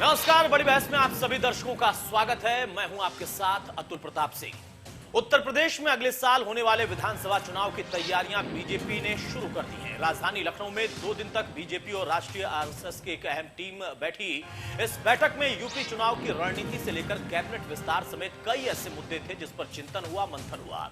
नमस्कार, बड़ी बहस में आप सभी दर्शकों का स्वागत है। मैं हूं आपके साथ अतुल प्रताप सिंह। उत्तर प्रदेश में अगले साल होने वाले विधानसभा चुनाव की तैयारियां बीजेपी ने शुरू कर दी हैं। राजधानी लखनऊ में 2 दिन तक बीजेपी और राष्ट्रीय आरएसएस की एक अहम टीम बैठी। इस बैठक में यूपी चुनाव की रणनीति से लेकर कैबिनेट विस्तार समेत कई ऐसे मुद्दे थे जिस पर चिंतन हुआ, मंथन हुआ।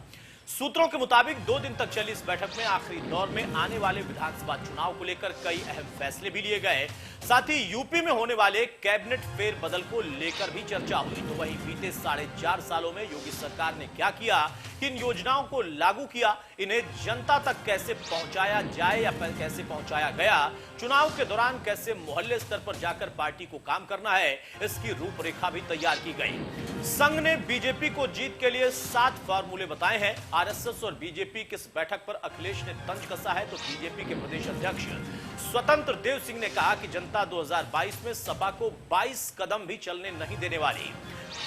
सूत्रों के मुताबिक 2 दिन तक चली इस बैठक में आखिरी दौर में आने वाले विधानसभा चुनाव को लेकर कई अहम फैसले भी लिए गए। साथ ही यूपी में होने वाले कैबिनेट फेरबदल को लेकर भी चर्चा हुई। तो वहीं बीते 4.5 सालों में योगी सरकार ने क्या किया, किन योजनाओं को लागू किया, इन्हें जनता तक कैसे पहुंचाया जाए या कैसे पहुंचाया गया, चुनाव के दौरान कैसे मोहल्ले स्तर पर जाकर पार्टी को काम करना है, इसकी रूपरेखा भी तैयार की गई। संघ ने बीजेपी को जीत के लिए 7 फार्मूले बताए हैं। आरएसएस और बीजेपी की इस बैठक पर अखिलेश ने तंज कसा है तो बीजेपी के प्रदेश अध्यक्ष स्वतंत्र देव सिंह ने कहा कि जनता 2022 में सपा को 22 कदम भी चलने नहीं देने वाली।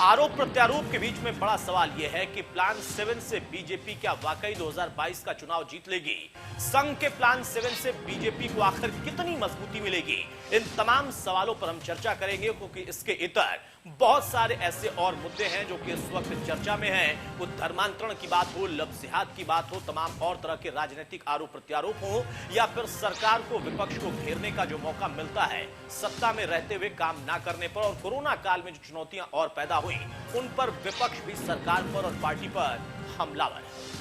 आरोप प्रत्यारोप के बीच में बड़ा सवाल यह है कि प्लान 7 से बीजेपी क्या वाकई 2022 का चुनाव जीत लेगी? संघ के प्लान 7 से बीजेपी को आखिर कितनी मजबूती मिलेगी? इन तमाम सवालों पर हम चर्चा करेंगे, क्योंकि इसके इतर बहुत सारे ऐसे और मुद्दे हैं जो कि इस वक्त चर्चा में हैं। वो धर्मांतरण की बात हो, लव जिहाद की बात हो, तमाम और तरह के राजनीतिक आरोप प्रत्यारोप हो, या फिर सरकार को विपक्ष को घेरने का जो मौका मिलता है सत्ता में रहते हुए काम ना करने पर, और कोरोना काल में जो चुनौतियां और पैदा हुई उन पर विपक्ष भी सरकार पर और पार्टी पर हमलावर है।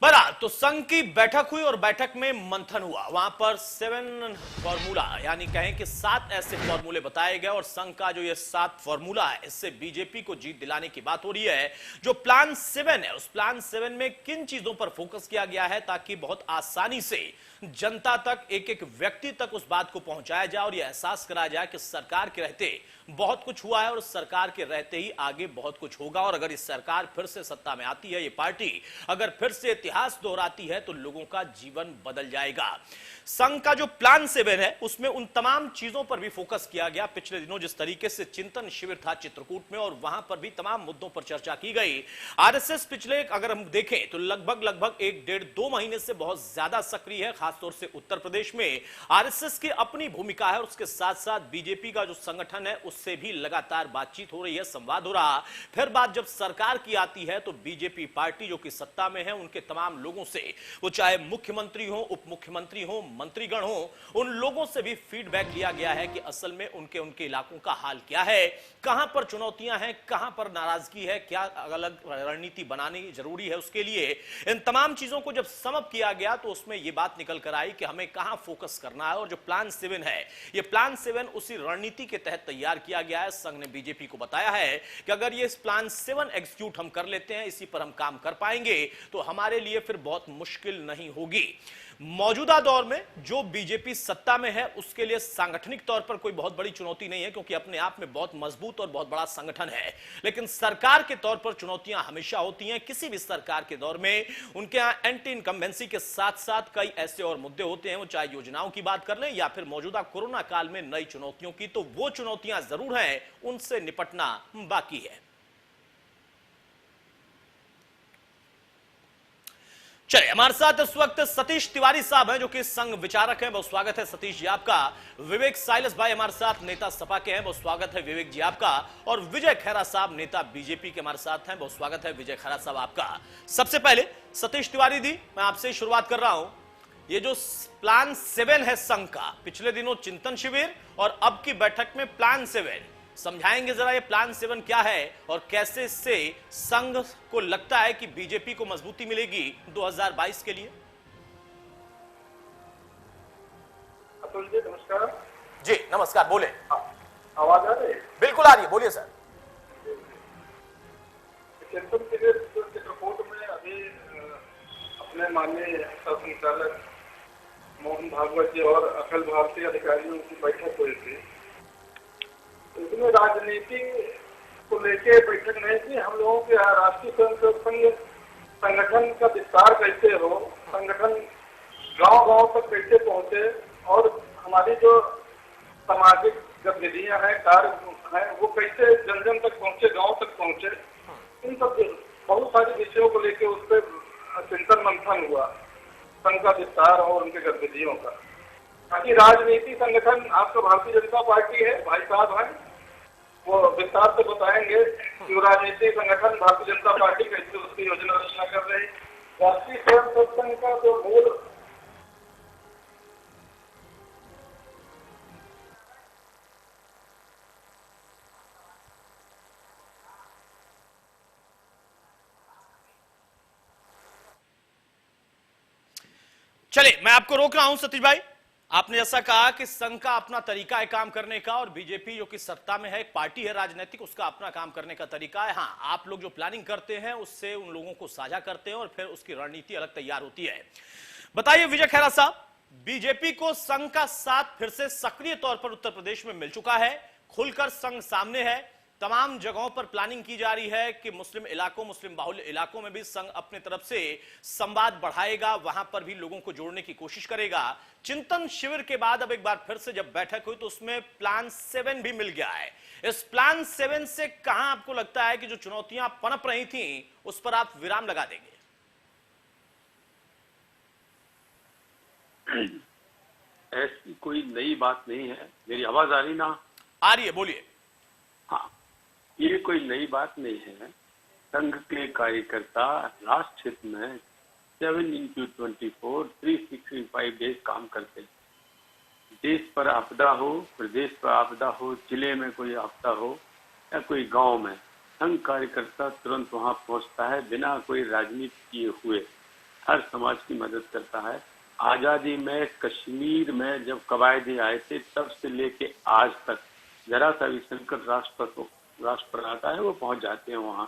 बहरहाल तो संघ की बैठक हुई और बैठक में मंथन हुआ। वहां पर 7 फॉर्मूला यानी कहें कि 7 ऐसे फॉर्मूले बताए गए, और संघ का जो ये 7 फॉर्मूला है इससे बीजेपी को जीत दिलाने की बात हो रही है। जो प्लान 7 है उस प्लान 7 में किन चीजों पर फोकस किया गया है ताकि बहुत आसानी से जनता तक, एक एक व्यक्ति तक उस बात को पहुंचाया जाए और यह एहसास कराया जाए कि सरकार के रहते बहुत कुछ हुआ है और सरकार के रहते ही आगे बहुत कुछ होगा। और अगर इस सरकार फिर से सत्ता में आती है, ये पार्टी अगर फिर से इतिहास दोहराती है तो लोगों का जीवन बदल जाएगा। संघ का जो प्लान 7 है उसमें उन तमाम चीजों पर भी फोकस किया गया। पिछले दिनों जिस तरीके से चिंतन शिविर था चित्रकूट में, और वहां पर भी तमाम मुद्दों पर चर्चा की गई। आरएसएस पिछले अगर हम देखें तो लगभग 1-1.5-2 महीने से बहुत ज्यादा सक्रिय है, खासतौर से उत्तर प्रदेश में आरएसएस की अपनी भूमिका है, और उसके साथ साथ बीजेपी का जो संगठन है उससे भी लगातार बातचीत हो रही है, संवाद हो रहा। फिर बात जब सरकार की आती है तो बीजेपी पार्टी जो कि सत्ता में है उनके तमाम लोगों से, वो चाहे मुख्यमंत्री हो, उप मुख्यमंत्री हो, मंत्रीगण हो, उन लोगों से भी फीडबैक लिया गया है कि असल में उनके इलाकों का हाल क्या है, कहां पर चुनौतियां हैं, कहां पर नाराजगी है, क्या अलग रणनीति बनानी जरूरी है उसके लिए। इन तमाम चीजों को जब समअप किया गया तो उसमें यह बात निकल कर आई कि हमें कहां फोकस करना है। और जो प्लान 7 है, यह प्लान 7 उसी रणनीति के तहत तैयार किया गया है। संघ ने बीजेपी को बताया है कि अगर ये प्लान 7 एग्जीक्यूट हम कर लेते हैं, इसी पर हम काम कर पाएंगे तो हमारे लिए फिर बहुत मुश्किल नहीं होगी। मौजूदा दौर में जो बीजेपी सत्ता में है उसके लिए सांगठनिक तौर पर कोई बहुत बड़ी चुनौती नहीं है, क्योंकि अपने आप में बहुत मजबूत और बहुत बड़ा संगठन है। लेकिन सरकार के तौर पर चुनौतियां हमेशा होती हैं। किसी भी सरकार के दौर में उनके यहां एंटी इनकम्बेंसी के साथ साथ कई ऐसे और मुद्दे होते हैं, वो चाहे योजनाओं की बात कर लें या फिर मौजूदा कोरोना काल में नई चुनौतियों की, तो वो चुनौतियां जरूर हैं, उनसे निपटना बाकी है। चलिए, हमारे साथ इस वक्त सतीश तिवारी साहब हैं जो कि संघ विचारक हैं, बहुत स्वागत है सतीश जी आपका। विवेक साइलस भाई हमारे साथ नेता सपा के हैं, बहुत स्वागत है विवेक जी आपका। और विजय खैरा साहब नेता बीजेपी के हमारे साथ हैं, बहुत स्वागत है विजय खैरा साहब आपका। सबसे पहले सतीश तिवारी जी, मैं आपसे शुरुआत कर रहा हूं। ये जो प्लान 7 है संघ का, पिछले दिनों चिंतन शिविर और अब की बैठक में प्लान 7, समझाएंगे जरा ये प्लान 7 क्या है और कैसे इससे संघ को लगता है कि बीजेपी को मजबूती मिलेगी 2022 के लिए? अतुल जी नमस्कार। जी नमस्कार, बोले। आवाज आ रही है? बिल्कुल आ रही है, बोलिए सर। चिंतन शिविर चित्रकूट में अभी अपने माननीय संचालक मोहन भागवत जी और अखिल भारतीय अधिकारियों की बैठक हुई थी। इसमें राजनीति को लेके बैठक नहीं थी, हम लोगों के राष्ट्रीय स्वयंसेवक संघ संगठन का विस्तार कैसे हो, संगठन गांव-गांव तक कैसे पहुंचे, और हमारी जो सामाजिक गतिविधियां हैं, कार्य हैं, वो कैसे जन जन तक पहुंचे, गांव तक पहुंचे, इन सब बहुत सारे विषयों को लेके उस पर चिंतन मंथन हुआ संघ का विस्तार और उनके गतिविधियों का। ताकि राजनीति संगठन आपका भारतीय जनता पार्टी है, भाई साहब हैं, वो विस्तार से बताएंगे कि वो राजनीतिक संगठन भारतीय जनता पार्टी कैसे उसकी योजना रचना कर रही। राष्ट्रीय स्वयं संघ का जो मूल चलिए, मैं आपको रोक रहा हूं सतीश भाई। आपने ऐसा कहा कि संघ का अपना तरीका है काम करने का, और बीजेपी जो कि सत्ता में है, एक पार्टी है राजनीतिक, उसका अपना काम करने का तरीका है। हाँ, आप लोग जो प्लानिंग करते हैं उससे उन लोगों को साझा करते हैं और फिर उसकी रणनीति अलग तैयार होती है। बताइए विजय खैरा साहब, बीजेपी को संघ का साथ फिर से सक्रिय तौर पर उत्तर प्रदेश में मिल चुका है, खुलकर संघ सामने है, तमाम जगहों पर प्लानिंग की जा रही है कि मुस्लिम इलाकों, मुस्लिम बाहुल्य इलाकों में भी संघ अपने तरफ से संवाद बढ़ाएगा, वहां पर भी लोगों को जोड़ने की कोशिश करेगा। चिंतन शिविर के बाद अब एक बार फिर से जब बैठक हुई तो उसमें प्लान 7 भी मिल गया है। इस प्लान 7 से कहां आपको लगता है कि जो चुनौतियां पनप रही थी उस पर आप विराम लगा देंगे? ऐसी कोई नई बात नहीं है। मेरी आवाज आ रही ना? आ रही है, बोलिए। हाँ, ये कोई नई बात नहीं है। संघ के कार्यकर्ता राष्ट्र हित में 7x24 365 डेज काम करते हैं। देश पर आपदा हो, प्रदेश पर आपदा हो, जिले में कोई आपदा हो या कोई गांव में, संघ कार्यकर्ता तुरंत वहां पहुंचता है, बिना कोई राजनीति किए हुए हर समाज की मदद करता है। आजादी में कश्मीर में जब कवायदे आए थे तब से लेके आज तक जरा सा भी संकट राष्ट्र पर आता है वो पहुंच जाते हैं वहां।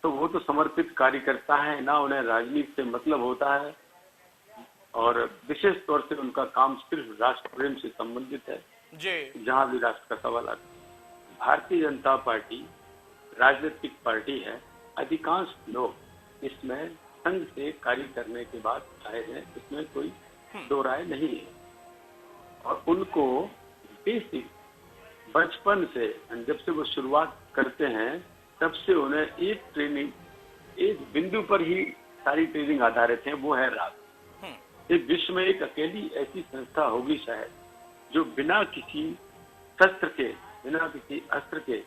तो वो तो समर्पित कार्यकर्ता है ना, उन्हें राजनीति से मतलब होता है और विशेष तौर से उनका काम सिर्फ राष्ट्र प्रेम से संबंधित है जी। जहां भी राष्ट्र का सवाल आता है। भारतीय जनता पार्टी राजनीतिक पार्टी है। अधिकांश लोग इसमें संघ से कार्य करने के बाद आए हैं, इसमें कोई दो राय नहीं है। और उनको बेसिक बचपन से जब से वो शुरुआत करते हैं तब से उन्हें एक ट्रेनिंग, एक बिंदु पर ही सारी ट्रेनिंग आधारित है, वो है राग। इस विश्व में एक अकेली ऐसी संस्था होगी शायद जो बिना किसी शस्त्र के, बिना किसी अस्त्र के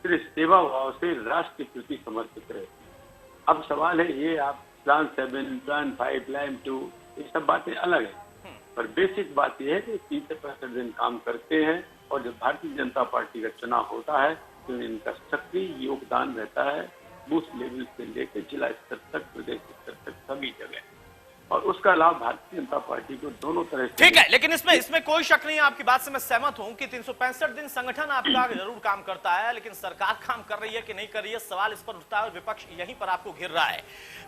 सिर्फ सेवा भाव से राष्ट्र के प्रति समर्पित रहे। अब सवाल है ये, आप प्लान 7, प्लान 5, प्लान 2, ये सब बातें अलग है, पर बेसिक बात यह है कि 30 से 65 दिन काम करते हैं और जब भारतीय जनता पार्टी का चुनाव होता है तो इनका सक्रिय योगदान रहता है बूथ लेवल से लेकर जिला स्तर तक, प्रदेश स्तर तक, सभी जगह, और उसका लाभ भारतीय जनता पार्टी को दोनों तरह से। ठीक है, लेकिन इसमें कोई शक नहीं है, आपकी बात से मैं सहमत हूं कि 365 दिन संगठन आपका जरूर काम करता है, लेकिन सरकार काम कर रही है कि नहीं कर रही है, सवाल इस पर उठता है और विपक्ष यहीं पर आपको घेर रहा है।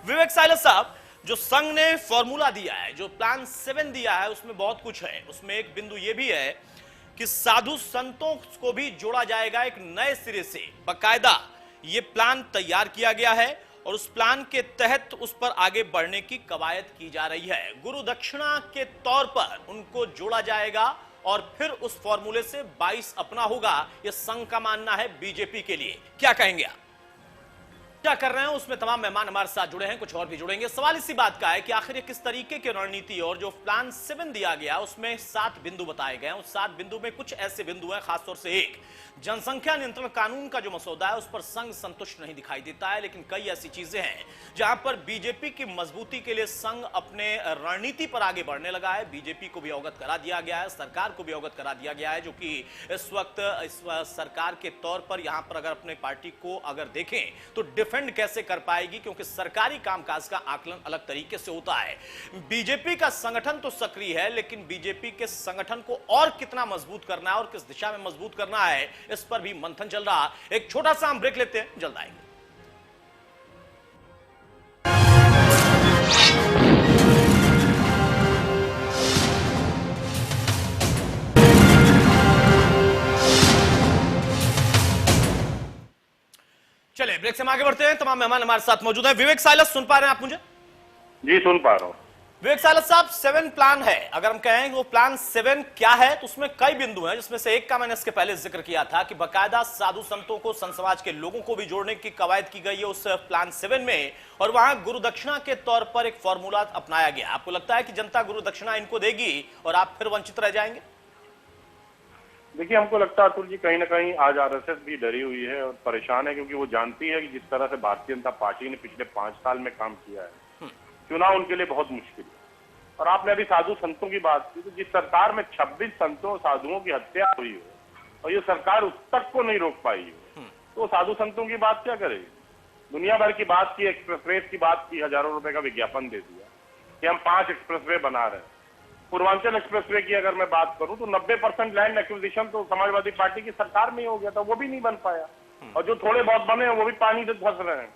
विवेक साइलस साहब, जो संघ ने फॉर्मूला दिया है, जो प्लान 7 दिया है, उसमें बहुत कुछ है। उसमें एक बिंदु यह भी है कि साधु संतों को भी जोड़ा जाएगा एक नए सिरे से। बाकायदा यह प्लान तैयार किया गया है और उस प्लान के तहत उस पर आगे बढ़ने की कवायद की जा रही है। गुरु दक्षिणा के तौर पर उनको जोड़ा जाएगा और फिर उस फॉर्मूले से 22 अपना होगा, यह संघ का मानना है। बीजेपी के लिए क्या कहेंगे आप? क्या कर रहे हैं उसमें तमाम मेहमान हमारे साथ जुड़े हैं, कुछ और भी जुड़ेंगे। सवाल इसी बात का है कि आखिर ये किस तरीके की रणनीति, और जो प्लान 7 दिया गया उसमें 7 बिंदु बताए गए हैं। उस 7 बिंदु में कुछ ऐसे बिंदु हैं, खासतौर से एक जनसंख्या नियंत्रण कानून का जो मसौदा है उस पर संघ संतुष्ट नहीं दिखाई देता है, लेकिन कई ऐसी चीजें हैं जहां पर बीजेपी की मजबूती के लिए संघ अपने रणनीति पर आगे बढ़ने लगा है। बीजेपी को भी अवगत करा दिया गया है, सरकार को भी अवगत करा दिया गया है, जो कि इस वक्त सरकार के तौर पर यहां पर अगर अपने पार्टी को अगर देखें तो डिफेंड कैसे कर पाएगी, क्योंकि सरकारी कामकाज का आकलन अलग तरीके से होता है। बीजेपी का संगठन तो सक्रिय है, लेकिन बीजेपी के संगठन को और कितना मजबूत करना है और किस दिशा में मजबूत करना है, इस पर भी मंथन चल रहा। एक छोटा सा हम ब्रेक लेते हैं, जल्द आएंगे। चलिए ब्रेक से हम आगे बढ़ते हैं। तमाम मेहमान हमारे साथ मौजूद हैं। विवेक साइलस, सुन पा रहे हैं आप मुझे? जी सुन पा रहा हूँ। विवेक सालत साहब, 7 प्लान है, अगर हम कहें वो प्लान 7 क्या है तो उसमें कई बिंदु हैं, जिसमें से एक का मैंने इसके पहले जिक्र किया था कि बकायदा साधु संतों को, संत समाज के लोगों को भी जोड़ने की कवायद की गई है उस प्लान 7 में, और वहां गुरु दक्षिणा के तौर पर एक फॉर्मूला अपनाया गया। आपको लगता है कि जनता गुरु दक्षिणा इनको देगी और आप फिर वंचित रह जाएंगे? देखिए, हमको लगता है अतुल जी, कहीं ना कहीं आज आरएसएस भी डरी हुई है और परेशान है, क्योंकि वो जानती है कि जिस तरह से भारतीय जनता पार्टी ने पिछले 5 साल में काम किया है, चुनाव उनके लिए बहुत मुश्किल है। और आपने अभी साधु संतों की बात की, तो जिस सरकार में 26 संतों साधुओं की हत्या हुई हो और ये सरकार उस तक को नहीं रोक पाई हो, तो साधु संतों की बात क्या करेगी? दुनिया भर की बात की, एक्सप्रेसवे की बात की, हजारों रुपए का विज्ञापन दे दिया कि हम 5 एक्सप्रेसवे बना रहे हैं। पूर्वांचल एक्सप्रेसवे की अगर मैं बात करूं तो 90% लैंड एक्विजिशन तो समाजवादी पार्टी की सरकार में ही हो गया था, वो भी नहीं बन पाया। और जो थोड़े बहुत बने हैं वो भी पानी से फंस रहे हैं।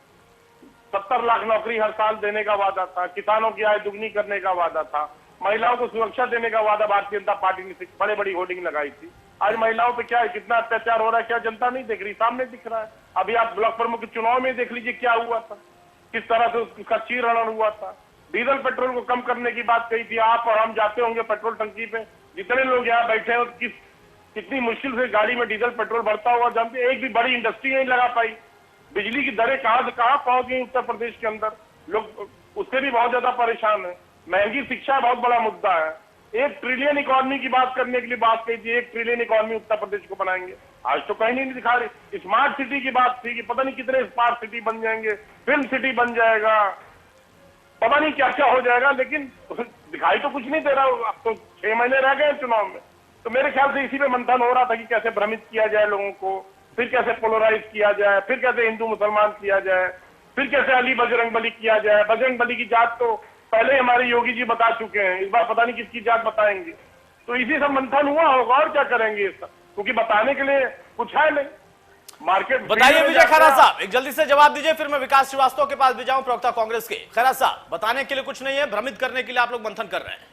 70 लाख नौकरी हर साल देने का वादा था, किसानों की आय दुगनी करने का वादा था, महिलाओं को सुरक्षा देने का वादा भारतीय जनता पार्टी ने बड़े बड़ी होर्डिंग लगाई थी। आज महिलाओं पे क्या है, कितना अत्याचार हो रहा है, क्या जनता नहीं देख रही? सामने दिख रहा है। अभी आप ब्लॉक प्रमुख के चुनाव में देख लीजिए क्या हुआ था, किस तरह से उसका चीरहरण हुआ था। डीजल पेट्रोल को कम करने की बात कही थी। आप और हम जाते होंगे पेट्रोल टंकी पे, जितने लोग यहाँ बैठे हैं कितनी मुश्किल से गाड़ी में डीजल पेट्रोल भरता हुआ जानते, एक भी बड़ी इंडस्ट्री नहीं लगा पाई। बिजली की दरें कहां से कहां पहुंच गई उत्तर प्रदेश के अंदर, लोग उससे भी बहुत ज्यादा परेशान है। महंगी शिक्षा बहुत बड़ा मुद्दा है। 1 ट्रिलियन इकोनॉमी की बात करने के लिए बात कही थी, 1 ट्रिलियन इकोनॉमी उत्तर प्रदेश को बनाएंगे, आज तो कहीं नहीं दिखा रही। स्मार्ट सिटी की बात थी कि पता नहीं कितने स्मार्ट सिटी बन जाएंगे, फिल्म सिटी बन जाएगा, पता नहीं क्या क्या हो जाएगा, लेकिन दिखाई तो कुछ नहीं दे रहा। अब तो 6 महीने रह गए चुनाव में, तो मेरे ख्याल से इसी पे मंथन हो रहा था कि कैसे भ्रमित किया जाए लोगों को, फिर कैसे पोलराइज किया जाए, फिर कैसे हिंदू मुसलमान किया जाए, फिर कैसे अली बजरंग बली किया जाए। बजरंग बली की जात तो पहले हमारे योगी जी बता चुके हैं, इस बार पता नहीं किसकी जात बताएंगे। तो इसी सब मंथन हुआ होगा, और क्या करेंगे ये सब, क्योंकि बताने के लिए कुछ है नहीं। मार्केट बताइए विजय खैरा साहब, एक जल्दी से जवाब दीजिए, फिर मैं विकास श्रीवास्तव के पास भी जाऊं, प्रवक्ता कांग्रेस के। खैरा साहब, बताने के लिए कुछ नहीं है, भ्रमित करने के लिए आप लोग मंथन कर रहे हैं।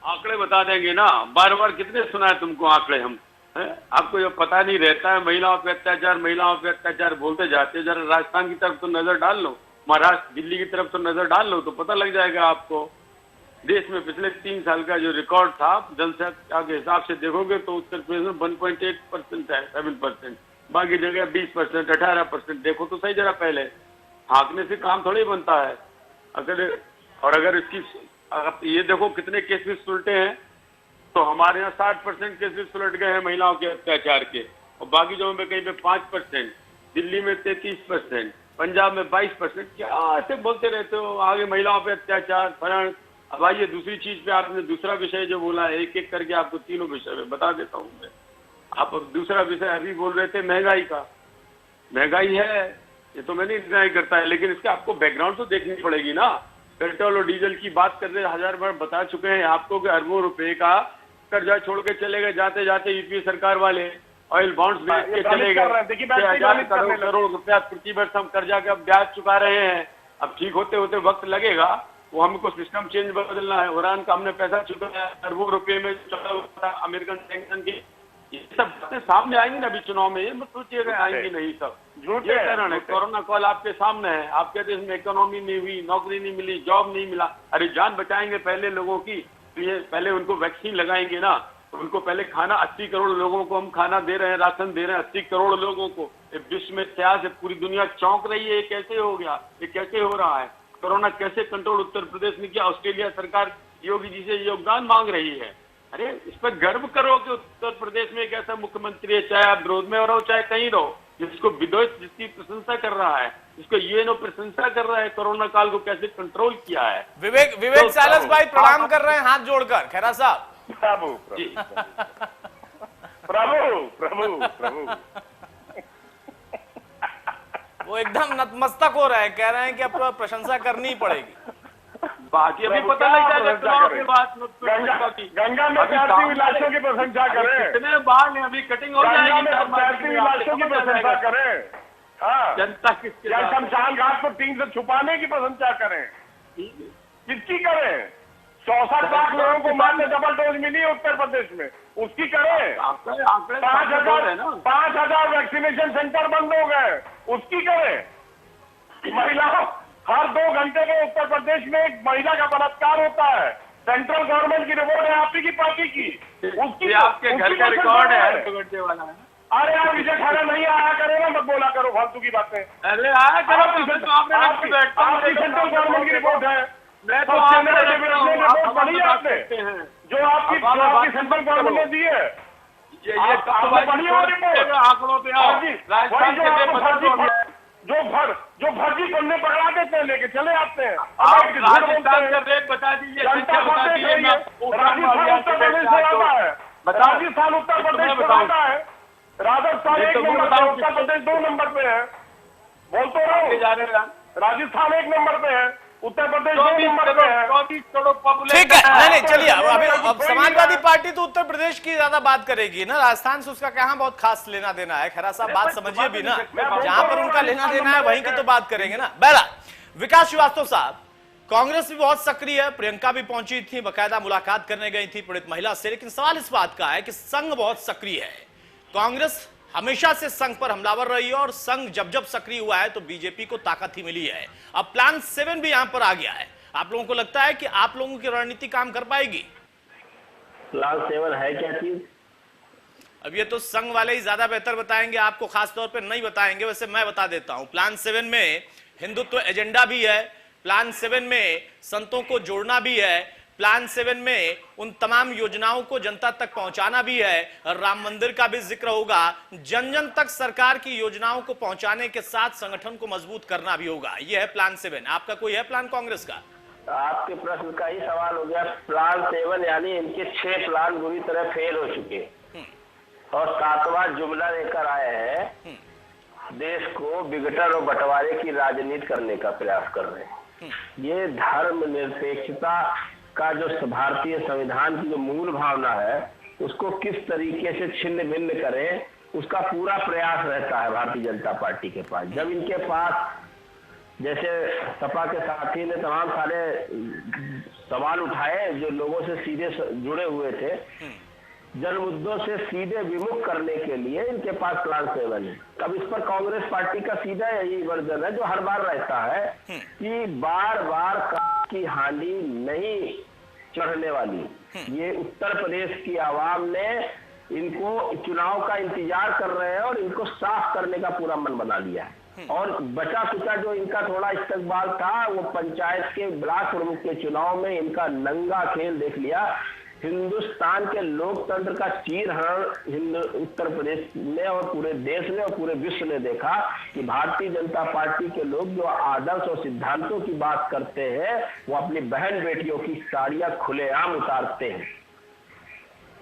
आंकड़े बता देंगे ना, बार बार कितने सुना है तुमको आंकड़े हम है? आपको ये पता नहीं रहता है, महिलाओं पे अत्याचार बोलते जाते हैं। जरा राजस्थान की तरफ तो नजर डाल लो, महाराष्ट्र दिल्ली की तरफ तो नजर डाल लो, तो पता लग जाएगा आपको। देश में पिछले 3 साल का जो रिकॉर्ड था जनसंख्या के हिसाब से देखोगे तो उत्तर प्रदेश में 1.8% है, 7%, बाकी जगह 20%, 18%। देखो तो सही जरा पहले, हाँकने से काम थोड़ी बनता है। अगर इसकी आप ये देखो कितने केसेस उल्टे हैं, तो हमारे यहाँ 60% केसेस उलट गए हैं महिलाओं के अत्याचार के, और बाकी जगहों में कहीं पे 5%, दिल्ली में 33%, पंजाब में 22%। क्या ऐसे बोलते रहते हो, आगे महिलाओं पे अत्याचार फरण। अब आइए दूसरी चीज पे, आपने दूसरा विषय जो बोला है, एक एक करके आपको तीनों विषय में बता देता हूँ मैं। आप अब दूसरा विषय अभी बोल रहे थे महंगाई का। महंगाई है, ये तो मैं नहीं डिनाई करता है, लेकिन इसका आपको बैकग्राउंड तो देखनी पड़ेगी ना। पेट्रोल और डीजल की बात कर रहे, 1000 बार बता चुके हैं आपको कि अरबों रुपए का कर्जा छोड़ के चले गए, जाते जाते यूपीए सरकार वाले ऑयल बॉन्ड्स बेच के चले गए। 6,000 करोड़ रुपया प्रति वर्ष हम कर्जा का ब्याज चुका रहे हैं। अब ठीक होते होते वक्त लगेगा, वो हमको सिस्टम चेंज बदलना है। ईरान का हमने पैसा चुकाया अरबों रुपए में, अमेरिकन सैंक्शन की, ये सब बातें सामने आएंगी ना अभी चुनाव में। ये मत सोचिएगा आएंगी नहीं, सब ये कारण है। कोरोना कॉल आपके सामने है, आपके देश में इकोनॉमी नहीं हुई, नौकरी नहीं मिली, जॉब नहीं मिला। अरे जान बचाएंगे पहले लोगों की, तो ये पहले उनको वैक्सीन लगाएंगे ना, उनको पहले खाना, 80 करोड़ लोगों को हम खाना दे रहे हैं, राशन दे रहे हैं 80 करोड़ लोगों को। विश्व में इतिहास है, पूरी दुनिया चौंक रही है, ये कैसे हो गया, ये कैसे हो रहा है। कोरोना कैसे कंट्रोल उत्तर प्रदेश ने किया। ऑस्ट्रेलिया सरकार योगी जी से योगदान मांग रही है। अरे इस पर गर्व करो कि उत्तर प्रदेश में एक ऐसा मुख्यमंत्री है, चाहे आप विरोध में रहो चाहे कहीं रहो, जिसको विदेश जिसकी प्रशंसा कर रहा है, जिसको यूएनओ प्रशंसा कर रहा है, कोरोना काल को कैसे कंट्रोल किया है। विवेक सालस भाई प्रणाम कर रहे हैं हाथ जोड़कर। खैरा साहब, प्रभु प्रभु प्रभु प्रभु वो एकदम नतमस्तक हो रहा है, कह रहे हैं कि अब प्रशंसा करनी पड़ेगी। बाकी अभी पता लग जाएगा चुनाव के बाद। गंगा में तैरती हुई लाशों की प्रशंसा करें, कितने बाढ़ है अभी, कटिंग हो जाएगी, तैरती हुई लाशों की प्रशंसा करें। हाँ, जनता या शमशान घाट को टीम से छुपाने की प्रशंसा करें, किसकी करें? 64 लाख लोगों को मारने डबल डोज मिली है उत्तर प्रदेश में, उसकी करें। 5,000 वैक्सीनेशन सेंटर बंद हो गए, उसकी करें। हर 2 घंटे में उत्तर प्रदेश में एक महिला का बलात्कार होता है। सेंट्रल गवर्नमेंट की रिपोर्ट है, आप ही की पार्टी की, ये आपके घर का रिकॉर्ड है हर 2 घंटे वाला। अरे आप विजय ठाकुर नहीं आया करो ना, मत बोला करो फालतू की बातें। अरे आया करो, तो आपकी सेंट्रल गवर्नमेंट की रिपोर्ट है, मैं तो रिपोर्ट पढ़ी है आपने, जो आपकी सेंट्रल गवर्नमेंट ने दी है, ये आंकड़ों पे जो फर्जी करने पकड़ा देते हैं, लेके चले आते हैं। राजस्थान का रेट बता दीजिए, राजस्थान उत्तर प्रदेश से आता है, राजस्थान उत्तर प्रदेश से आता है, राजस्थान 1 नंबर पे, उत्तर प्रदेश 2 नंबर पे है। बोल तो रहा हूँ, राजस्थान 1 नंबर पे है, उत्तर प्रदेश 2 नंबर पे है। 24 करोड़ पॉपुलेशन। ठीक है, नहीं चलिए, अब समाजवादी पार्टी तो उत्तर प्रदेश की ज्यादा बात करेगी ना, राजस्थान से उसका कहाँ बहुत खास लेना देना है। खैरा साहब बात समझिए भी ना, जहां पर उनका लेना देना है वहीं की तो बात करेंगे ना। बहरहाल विकास श्रीवास्तव साहब, कांग्रेस भी बहुत सक्रिय है, प्रियंका भी पहुंची थी, बकायदा मुलाकात करने गई थी पीड़ित महिला से, लेकिन सवाल इस बात का है कि संघ बहुत सक्रिय है। कांग्रेस हमेशा से संघ पर हमलावर रही है और संघ जब जब सक्रिय हुआ है तो बीजेपी को ताकत ही मिली है। अब प्लान 7 भी यहां पर आ गया है। आप लोगों को लगता है कि आप लोगों की रणनीति काम कर पाएगी? प्लान 7 है क्या चीज? अब ये तो संघ वाले ही ज्यादा बेहतर बताएंगे, आपको खास तौर पे नहीं बताएंगे, वैसे मैं बता देता हूं। प्लान 7 में हिंदुत्व एजेंडा भी है, प्लान 7 में संतों को जोड़ना भी है, प्लान 7 में उन तमाम योजनाओं को जनता तक पहुंचाना भी है, राम मंदिर का भी जिक्र होगा, जन जन तक सरकार की योजनाओं को पहुंचाने के साथ संगठन को मजबूत करना भी होगा। यह है प्लान 7। आपका कोई है प्लान कांग्रेस का? आपके प्रश्न का ही सवाल हो गया। प्लान 7 यानी इनके 6 प्लान बुरी तरह फेल हो चुके और 7वां जुमला लेकर आए हैं, देश को विघटन और बंटवारे की राजनीति करने का प्रयास कर रहे हैं। ये धर्मनिरपेक्षता का जो भारतीय संविधान की जो मूल भावना है उसको किस तरीके से छिन्न भिन्न करें, उसका पूरा प्रयास रहता है भारतीय जनता पार्टी के पास। जब इनके पास, जैसे सपा के साथी ने तमाम सारे सवाल उठाए जो लोगों से सीधे जुड़े हुए थे, जन मुद्दों से सीधे विमुख करने के लिए इनके पास प्लान 7 है। अब इस पर कांग्रेस पार्टी का सीधा यही वर्जन है जो हर बार रहता है कि बार बार की हानि नहीं चढ़ने वाली। ये उत्तर प्रदेश की आवाम ने इनको चुनाव का इंतजार कर रहे हैं और इनको साफ करने का पूरा मन बना लिया है। और बचा कुचा जो इनका थोड़ा इस्तकबाल था वो पंचायत के ब्लॉक प्रमुख के चुनाव में इनका नंगा खेल देख लिया। हिंदुस्तान के लोकतंत्र का चीरहरण उत्तर प्रदेश ने और पूरे देश ने और पूरे विश्व ने देखा कि भारतीय जनता पार्टी के लोग जो आदर्श और सिद्धांतों की बात करते हैं वो अपनी बहन बेटियों की साड़ियां खुलेआम उतारते हैं।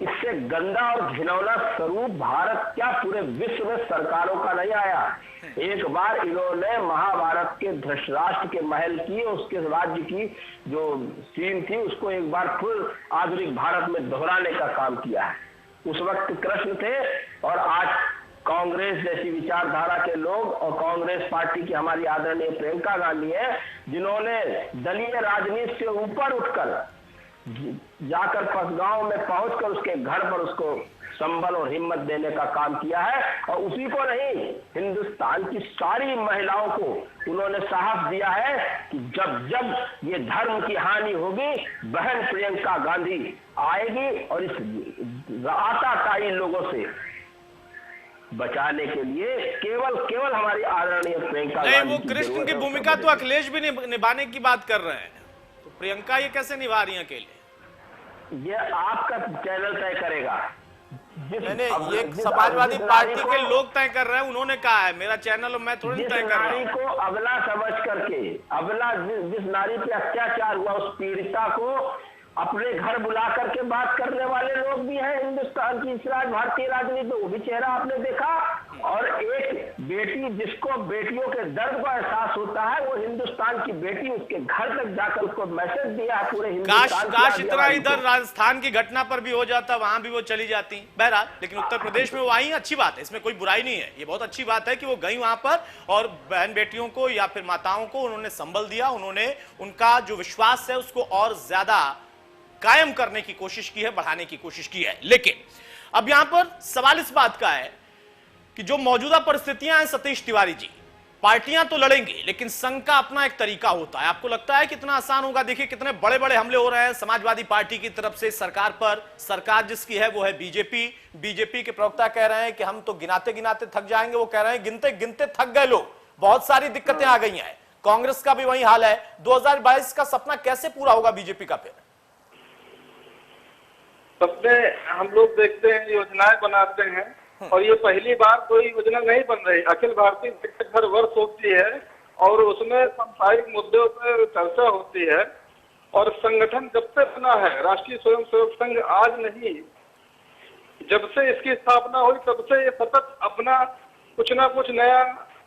इससे गंदा और घिनौना स्वरूप भारत क्या पूरे विश्व में सरकारों का नहीं आया। एक बार इन्होंने महाभारत के धृतराष्ट्र के महल की, उसके राज्य की जो सीन थी उसको एक बार फिर आधुनिक भारत में दोहराने का काम किया है। उस वक्त कृष्ण थे और आज कांग्रेस जैसी विचारधारा के लोग और कांग्रेस पार्टी की हमारी आदरणीय प्रियंका गांधी है जिन्होंने दलीय राजनीति से ऊपर उठकर जाकर फसगांव में पहुंचकर उसके घर पर उसको संबल और हिम्मत देने का काम किया है। और उसी को नहीं, हिंदुस्तान की सारी महिलाओं को उन्होंने साहस दिया है कि जब जब ये धर्म की हानि होगी बहन प्रियंका गांधी आएगी और इस आताताई लोगों से बचाने के लिए केवल हमारी आदरणीय प्रियंका नहीं, गांधी वो कृष्ण की भूमिका तो अखिलेश भी निभाने की बात कर रहे हैं, तो प्रियंका ये कैसे निभा रही है अकेले? ये आपका चैनल तय करेगा। नहीं, ये समाजवादी पार्टी के लोग तय कर रहे हैं, उन्होंने कहा है, मेरा चैनल और मैं थोड़ी तय कर रहा हूं। को अबला समझ करके, अबला जिस नारी पे अत्याचार हुआ उस पीड़िता को अपने घर बुला करके बात करने वाले लोग भी हैं हिंदुस्तान की इस भारतीय राजनीति। वो भी चेहरा आपने देखा। और एक बेटी जिसको बेटियों के दर्द का एहसास होता है वो हिंदुस्तान की बेटी उसके घर तक जाकर उसको मैसेज दिया है पूरे हिंदुस्तान। काश इतना इधर राजस्थान की घटना पर भी हो जाता, वहां भी वो चली जाती। बहरहाल, लेकिन उत्तर प्रदेश में वो आई, अच्छी बात है, इसमें कोई बुराई नहीं है। ये बहुत अच्छी बात है कि वो गई वहां पर और बहन बेटियों को या फिर माताओं को उन्होंने संबल दिया, उन्होंने उनका जो विश्वास है उसको और ज्यादा कायम करने की कोशिश की है, बढ़ाने की कोशिश की है। लेकिन अब यहां पर सवाल इस बात का है कि जो मौजूदा परिस्थितियां हैं, सतीश तिवारी जी, पार्टियां तो लड़ेंगी, लेकिन संघ का अपना एक तरीका होता है। आपको लगता है कितना आसान होगा? देखिए कितने बड़े बड़े हमले हो रहे हैं समाजवादी पार्टी की तरफ से सरकार पर। सरकार जिसकी है वो है बीजेपी। बीजेपी के प्रवक्ता कह रहे हैं कि हम तो गिनाते गिनाते थक जाएंगे। वो कह रहे हैं गिनते गिनते थक गए लोग, बहुत सारी दिक्कतें आ गई हैं। कांग्रेस का भी वही हाल है। 2022 का सपना कैसे पूरा होगा बीजेपी का? फिर सपने हम लोग देखते हैं, योजनाएं बनाते हैं, और ये पहली बार कोई योजना नहीं बन रही। अखिल भारतीय शिक्षक हर वर्ष होती है और उसमें सांसारिक मुद्दों पर चर्चा होती है। और संगठन जब से बना है राष्ट्रीय स्वयंसेवक संघ, आज नहीं, जब से इसकी स्थापना हुई तब से ये सतत अपना कुछ ना कुछ नया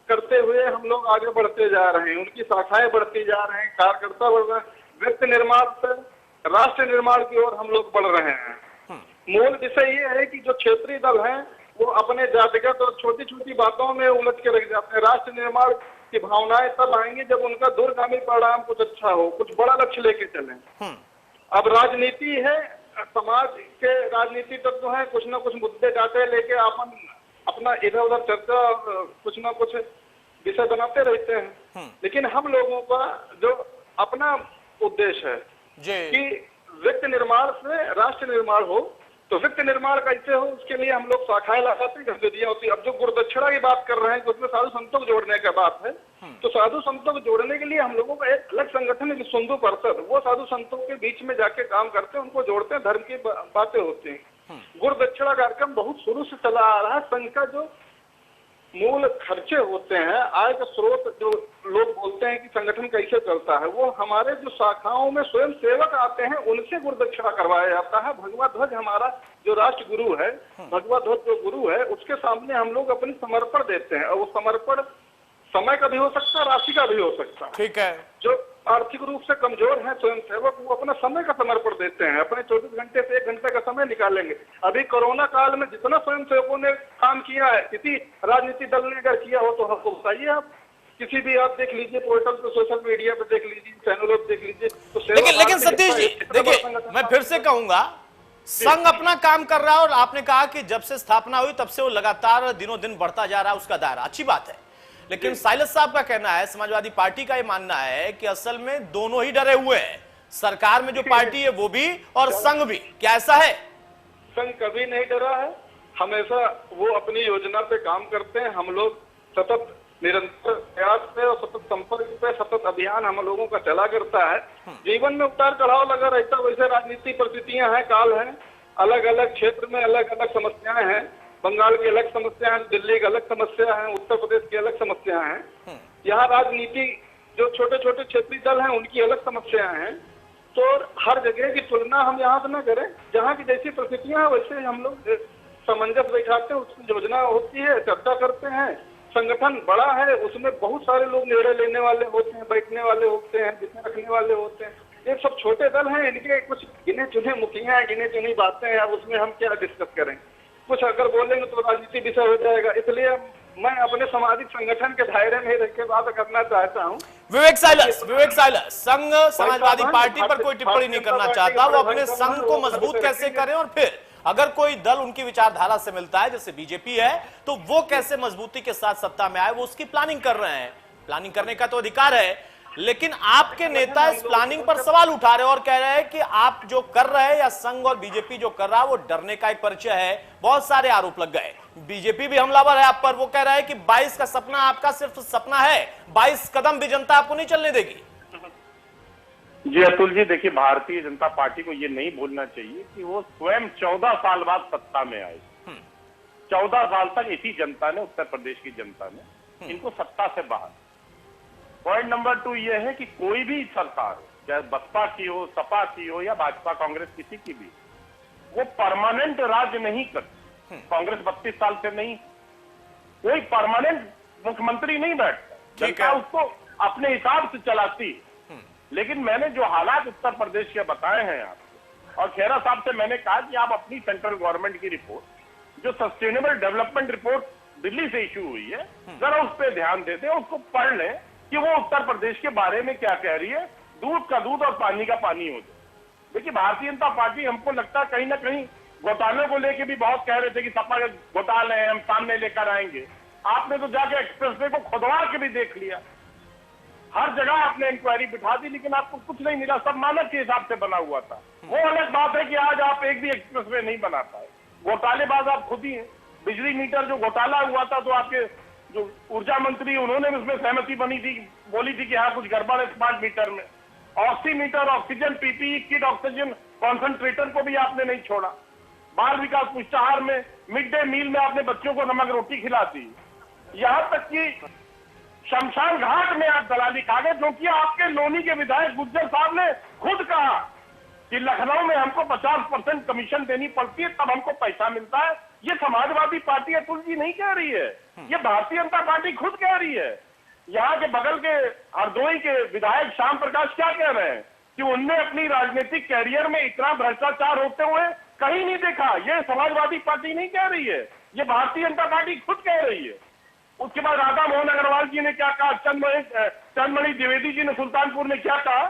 करते हुए हम लोग आगे बढ़ते जा रहे हैं। उनकी शाखाएं बढ़ती जा रहे हैं, कार्यकर्ता बढ़ रहे हैं। व्यक्ति निर्माण से राष्ट्र निर्माण की ओर हम लोग बढ़ रहे हैं। मूल विषय ये है कि जो क्षेत्रीय दल हैं वो अपने जातिगत और छोटी छोटी बातों में उलझ के रख जाते हैं। राष्ट्र निर्माण की भावनाएं तब आएंगी जब उनका दूरगामी परिणाम कुछ अच्छा हो, कुछ बड़ा लक्ष्य लेके चलें। अब राजनीति है, समाज के राजनीति तत्व है, कुछ ना कुछ मुद्दे डाटे लेके अपन अपना इधर उधर चर्चा कुछ ना कुछ विषय बनाते रहते हैं। लेकिन हम लोगों का जो अपना उद्देश्य है कि व्यक्ति निर्माण से राष्ट्र निर्माण हो, तो व्यक्ति निर्माण कैसे हो उसके लिए हम लोग शाखाएं लगाते हैं, गतिविधियां होती है। अब जो गुरुदक्षिणा की बात कर रहे हैं, उसमें साधु संतों को जोड़ने का बात है, तो साधु संतों को जोड़ने के लिए हम लोगों का एक अलग संगठन है, सिंधु परिषद। वो साधु संतों के बीच में जाके काम करते हैं, उनको जोड़ते हैं, धर्म की बातें होती हैं। गुरुदक्षिणा कार्यक्रम बहुत शुरू से चला आ रहा है। संघ का जो मूल खर्चे होते हैं, आय का स्रोत, जो लोग बोलते हैं कि संगठन कैसे चलता है, वो हमारे जो शाखाओं में स्वयं सेवक आते हैं उनसे गुरुदक्षिणा करवाया जाता है। भगवा ध्वज हमारा जो राष्ट्र गुरु है, भगवा ध्वज जो गुरु है, उसके सामने हम लोग अपनी समर्पण देते हैं। और वो समर्पण समय का भी हो सकता है, राशि का भी हो सकता है। ठीक है। जो आर्थिक रूप से कमजोर है स्वयं सेवक, वो अपना समय का समर्पण देते हैं, अपने 24 घंटे से 1 घंटे का समय निकालेंगे। अभी कोरोना काल में जितना स्वयं सेवकों ने काम किया है, किसी राजनीतिक दल ने अगर किया हो तो हमको बताइए। आप किसी भी आप देख लीजिए, पोर्टल पे, सोशल मीडिया पे देख लीजिए, चैनलों पे देख लीजिए, तो लेकिन सतीश जी देखिए, मैं फिर से कहूंगा, संघ अपना काम कर रहा है और आपने कहा कि जब से स्थापना हुई तब से वो लगातार दिनों दिन बढ़ता जा रहा है उसका दायरा, अच्छी बात है। लेकिन साइलस साहब का कहना है, समाजवादी पार्टी का ये मानना है कि असल में दोनों ही डरे हुए हैं, सरकार में जो पार्टी है वो भी और संघ भी। क्या ऐसा है? संघ कभी नहीं डरा है, हमेशा वो अपनी योजना पे काम करते हैं। हम लोग सतत निरंतर प्रयास पे और सतत संपर्क पे, सतत अभियान हम लोगों का चला करता है। जीवन में उतार चढ़ाव लगा रहता है, वैसे राजनीतिक परिस्थितियां हैं, काल है, अलग अलग क्षेत्र में अलग अलग समस्याएं हैं। बंगाल की अलग समस्या है, दिल्ली की अलग समस्या है, उत्तर प्रदेश की अलग समस्या है। यहाँ राजनीति जो छोटे छोटे क्षेत्रीय दल हैं उनकी अलग समस्याएं हैं। तो हर जगह की तुलना हम यहाँ से न करें, जहाँ की जैसी परिस्थितियां हैं वैसे हम लोग सामंजस्य बैठाते हैं, उसकी योजना होती है, चर्चा करते हैं। संगठन बड़ा है, उसमें बहुत सारे लोग निर्णय लेने वाले होते हैं, बैठने वाले होते हैं, निर्णय रखने वाले होते हैं। ये सब छोटे दल हैं, इनके कुछ गिने चुने मुखिया हैं, गिने चुनी बातें हैं, अब उसमें हम क्या डिस्कस करें। कुछ अगर बोलेंगे तो राजनीति विषय हो जाएगा, इसलिए मैं अपने सामाजिक संगठन के दायरे में रह के बात करना चाहता हूँ। विवेक साइलस, संघ समाजवादी पार्टी पर कोई टिप्पणी नहीं करना चाहता, वो अपने संघ को मजबूत कैसे करें और फिर अगर कोई दल उनकी विचारधारा से मिलता है, जैसे बीजेपी है, तो वो कैसे मजबूती के साथ सत्ता में आए, वो उसकी प्लानिंग कर रहे हैं। प्लानिंग करने का तो अधिकार है, लेकिन आपके नेता इस प्लानिंग पर सवाल उठा रहे हैं और कह रहे हैं कि आप जो कर रहे हैं या संघ और बीजेपी जो कर रहा है वो डरने का एक परिचय है। बहुत सारे आरोप लग गए, बीजेपी भी हमलावर है आप पर। वो कह रहा है कि 22 का सपना आपका सिर्फ सपना है, 22 कदम भी जनता आपको नहीं चलने देगी। जी अतुल जी, देखिए भारतीय जनता पार्टी को ये नहीं भूलना चाहिए कि वो स्वयं 14 साल बाद सत्ता में आए। 14 साल तक इसी जनता ने, उत्तर प्रदेश की जनता ने इनको सत्ता से बाहर। पॉइंट नंबर 2 ये है कि कोई भी सरकार, चाहे बसपा की हो, सपा की हो या भाजपा कांग्रेस किसी की भी, वो परमानेंट राज नहीं करती। कांग्रेस 32 साल से नहीं, कोई परमानेंट मुख्यमंत्री नहीं बैठता, जनता उसको अपने हिसाब से चलाती है। लेकिन मैंने जो हालात उत्तर प्रदेश के बताए हैं आपको, और खेरा साहब से मैंने कहा कि आप अपनी सेंट्रल गवर्नमेंट की रिपोर्ट, जो सस्टेनेबल डेवलपमेंट रिपोर्ट दिल्ली से इश्यू हुई है, जरा उस पर ध्यान देते हैं, उसको पढ़ लें कि वो उत्तर प्रदेश के बारे में क्या कह रही है। दूध का दूध और पानी का पानी हो जाए। देखिए भारतीय जनता पार्टी, हमको लगता है कहीं ना कहीं घोटालों को लेके भी बहुत कह रहे थे कि सपा के घोटाले हैं, हम सामने लेकर आएंगे। आपने तो जाके एक्सप्रेसवे को खुदवा के भी देख लिया, हर जगह आपने इंक्वायरी बिठा दी, लेकिन आपको कुछ नहीं मिला, सब मानक के हिसाब से बना हुआ था। वो अलग बात है कि आज आप एक भी एक्सप्रेसवे नहीं बना पाए, घोटालेबाज आप खुद ही हैं। बिजली मीटर जो घोटाला हुआ था, तो आपके जो ऊर्जा मंत्री उन्होंने उसमें सहमति बनी थी, बोली थी कि हाँ कुछ गड़बड़ है स्मार्ट मीटर में। Oximeter, oxygen PPE kit, oxygen concentrator को भी आपने नहीं छोड़ा। बाल विकास पुष्टाहार में, मिड डे मील में आपने बच्चों को नमक रोटी खिलाती। यहाँ तक कि शमशान घाट में आप दलाली खा गए, क्योंकि आपके लोनी के विधायक गुज्जर साहब ने खुद कहा कि लखनऊ में हमको 50% कमीशन देनी पड़ती है, तब हमको पैसा मिलता है। ये समाजवादी पार्टी अतुल जी नहीं कह रही है, ये भारतीय जनता पार्टी खुद कह रही है। यहाँ के बगल के हरदोई के विधायक श्याम प्रकाश क्या कह रहे हैं कि उनने अपनी राजनीतिक कैरियर में इतना भ्रष्टाचार होते हुए कहीं नहीं देखा। ये समाजवादी पार्टी नहीं कह रही है, ये भारतीय जनता पार्टी खुद कह रही है। उसके बाद राधा मोहन अग्रवाल जी ने क्या कहा, चंद्रमणि द्विवेदी जी ने सुल्तानपुर में क्या कहा,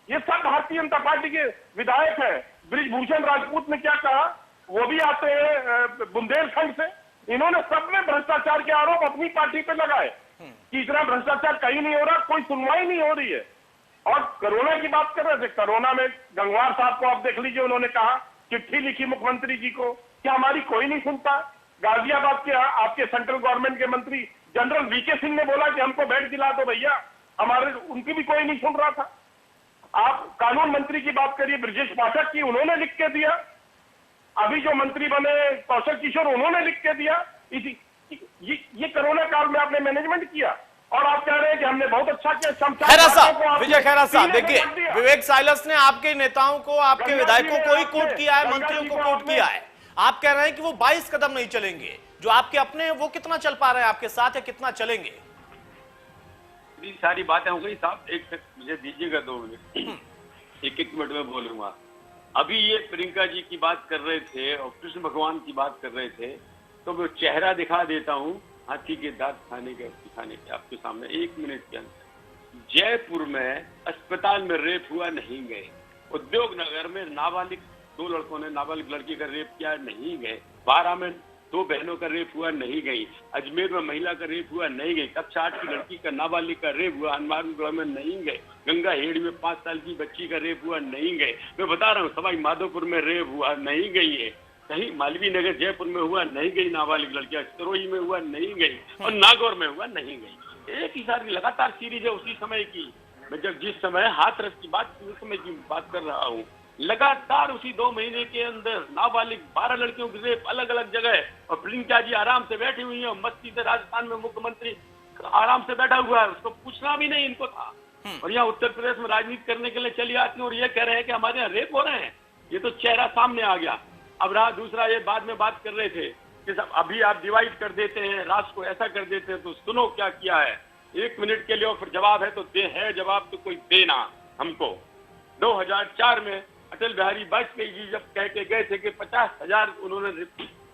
ये सब भारतीय जनता पार्टी के विधायक हैं। ब्रिजभूषण राजपूत ने क्या कहा, वो भी आते हैं बुंदेलखंड से। इन्होंने सब में भ्रष्टाचार के आरोप अपनी पार्टी पे लगाए कि इतना भ्रष्टाचार कहीं नहीं हो रहा, कोई सुनवाई नहीं हो रही है। और कोरोना की बात कर रहे थे, कोरोना में गंगवार साहब को आप देख लीजिए, उन्होंने कहा, चिट्ठी लिखी मुख्यमंत्री जी को कि हमारी कोई नहीं सुनता। गाजियाबाद के आपके सेंट्रल गवर्नमेंट के मंत्री जनरल वीके सिंह ने बोला कि हमको बेड दिला दो भैया, हमारे उनकी भी कोई नहीं सुन रहा था। आप कानून मंत्री की बात करिए ब्रजेश पाठक की, उन्होंने लिख के दिया। अभी जो मंत्री बने कौशल किशोर, उन्होंने लिख के दिया। ये कोरोना काल में आपने मैनेजमेंट किया और आप कह रहे हैं कि हमने बहुत अच्छा किया। खैरा साहब, विजय खैरा साहब, देखिए विवेक साइलस ने आपके नेताओं को, आपके विधायकों को ही कोट किया है, मंत्रियों को कोट किया है। आप कह रहे हैं कि वो 22 कदम नहीं चलेंगे, जो आपके अपने हैं वो कितना चल पा रहे हैं आपके साथ, या कितना चलेंगे? सारी बातें हो गई साहब, एक सेकंड मुझे दीजिएगा, 2 मिनट, एक मिनट में बोलूंगा। अभी ये प्रियंका जी की बात कर रहे थे और कृष्ण भगवान की बात कर रहे थे, तो मैं चेहरा दिखा देता हूँ हाथी के दांत खाने के आपके सामने 1 मिनट के अंदर। जयपुर में अस्पताल में रेप हुआ, नहीं गए। उद्योग नगर में नाबालिग 2 लड़कों ने नाबालिग लड़की का रेप किया, नहीं गए। 12 में 2 बहनों का रेप हुआ, नहीं गई। अजमेर में महिला का रेप हुआ, नहीं गई। कक्षा 8 की लड़की का नाबालिग का रेप हुआ, हनुमानगढ़ में नहीं गए। गंगा हेड़ी में 5 साल की बच्ची का रेप हुआ, नहीं गए। मैं बता रहा हूँ, सवाई माधोपुर में रेप हुआ, नहीं गई है। कहीं मालवीय नगर जयपुर में हुआ, नहीं गई नाबालिग लड़कियां। सिरोही में हुआ, नहीं गई। और नागौर में हुआ, नहीं गई। एक ही सारी लगातार सीरीज है उसी समय की। मैं जब जिस समय हाथरस की बात, उस समय की बात कर रहा हूँ। लगातार उसी 2 महीने के अंदर नाबालिग 12 लड़कियों की रेप अलग अलग जगह। और प्रियंका जी आराम से बैठी हुई है, मस्ती से राजस्थान में मुख्यमंत्री आराम से बैठा हुआ है, उसको पूछना भी नहीं इनको था। और यहाँ उत्तर प्रदेश में राजनीति करने के लिए चली आती है और ये कह रहे हैं कि हमारे यहाँ रेप हो रहे हैं। ये तो चेहरा सामने आ गया। अब रहा दूसरा, ये बाद में बात कर रहे थे कि सब अभी आप डिवाइड कर देते हैं, राष्ट्र को ऐसा कर देते हैं, तो सुनो क्या किया है। 1 मिनट के लिए और फिर जवाब है तो है जवाब तो कोई देना हमको। 2004 में अटल बिहारी वाजपेयी जी जब कह के गए थे कि 50,000 उन्होंने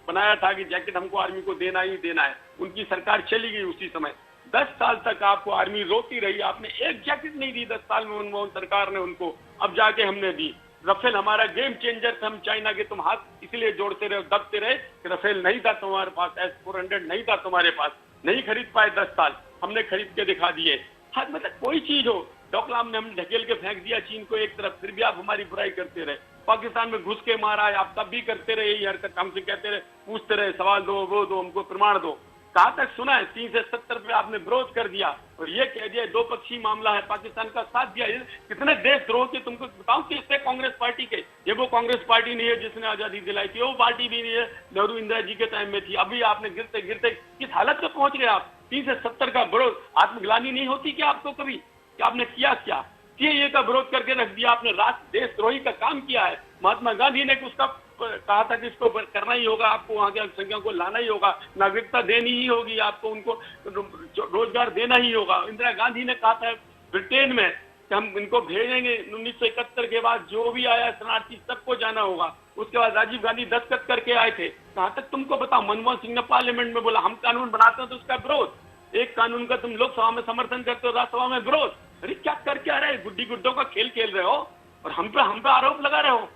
बनाया था कि जैकेट हमको आर्मी को देना ही देना है, उनकी सरकार चली गई उसी समय। 10 साल तक आपको आर्मी रोती रही, आपने एक जैकेट नहीं दी 10 साल में मनमोहन सरकार ने उनको। अब जाके हमने दी। राफेल हमारा गेम चेंजर था, हम चाइना के तुम हाथ इसलिए जोड़ते रहे, दबते रहे कि राफेल नहीं था तुम्हारे पास, S-400 नहीं था तुम्हारे पास, नहीं खरीद पाए 10 साल, हमने खरीद के दिखा दिए। हाँ, मतलब कोई चीज हो, डोकलाम ने हमने ढकेल के फेंक दिया चीन को एक तरफ, फिर भी आप हमारी बुराई करते रहे। पाकिस्तान में घुस के मारा है, आप तब भी करते रहे यही हरकत, हमसे कहते रहे, पूछते रहे, सवाल दो, वो दो, हमको प्रमाण दो। कहाँ तक सुना है? 3 से 70 पे आपने विरोध कर दिया और ये कह दिया 2 पक्षी मामला है, पाकिस्तान का साथ दिया। कितने देशद्रोह के तुमको बताऊं कि इससे कांग्रेस पार्टी के, ये वो कांग्रेस पार्टी नहीं है जिसने आजादी दिलाई थी, वो पार्टी भी नहीं है नेहरू इंदिरा जी के टाइम में थी। अभी आपने गिरते गिरते किस हालत में पहुंच गए आप? 3 से 70 का विरोध, आत्मग्लानि नहीं होती क्या आपको कभी कि आपने किया क्या? सीएए का विरोध करके रख दिया आपने, राष्ट्र देशद्रोही का काम किया है। महात्मा गांधी ने उसका कहा था कि इसको करना ही होगा, आपको वहां के अल्पसंख्यकों को लाना ही होगा, नागरिकता देनी ही होगी आपको, उनको रोजगार देना ही होगा। इंदिरा गांधी ने कहा था ब्रिटेन में कि हम इनको भेजेंगे, 1971 के बाद जो भी आया शरणार्थी सबको जाना होगा। उसके बाद राजीव गांधी दस्तखत करके आए थे। कहाँ तक तुमको बताओ, मनमोहन सिंह ने पार्लियामेंट में बोला हम कानून बनाते हैं तो उसका विरोध। एक कानून का तुम लोकसभा में समर्थन करते हो, राज्यसभा में विरोध। अरे क्या करके आ रहे हैं? गुड्डी गुड्डों का खेल खेल रहे हो और हम पे आरोप लगा रहे हो।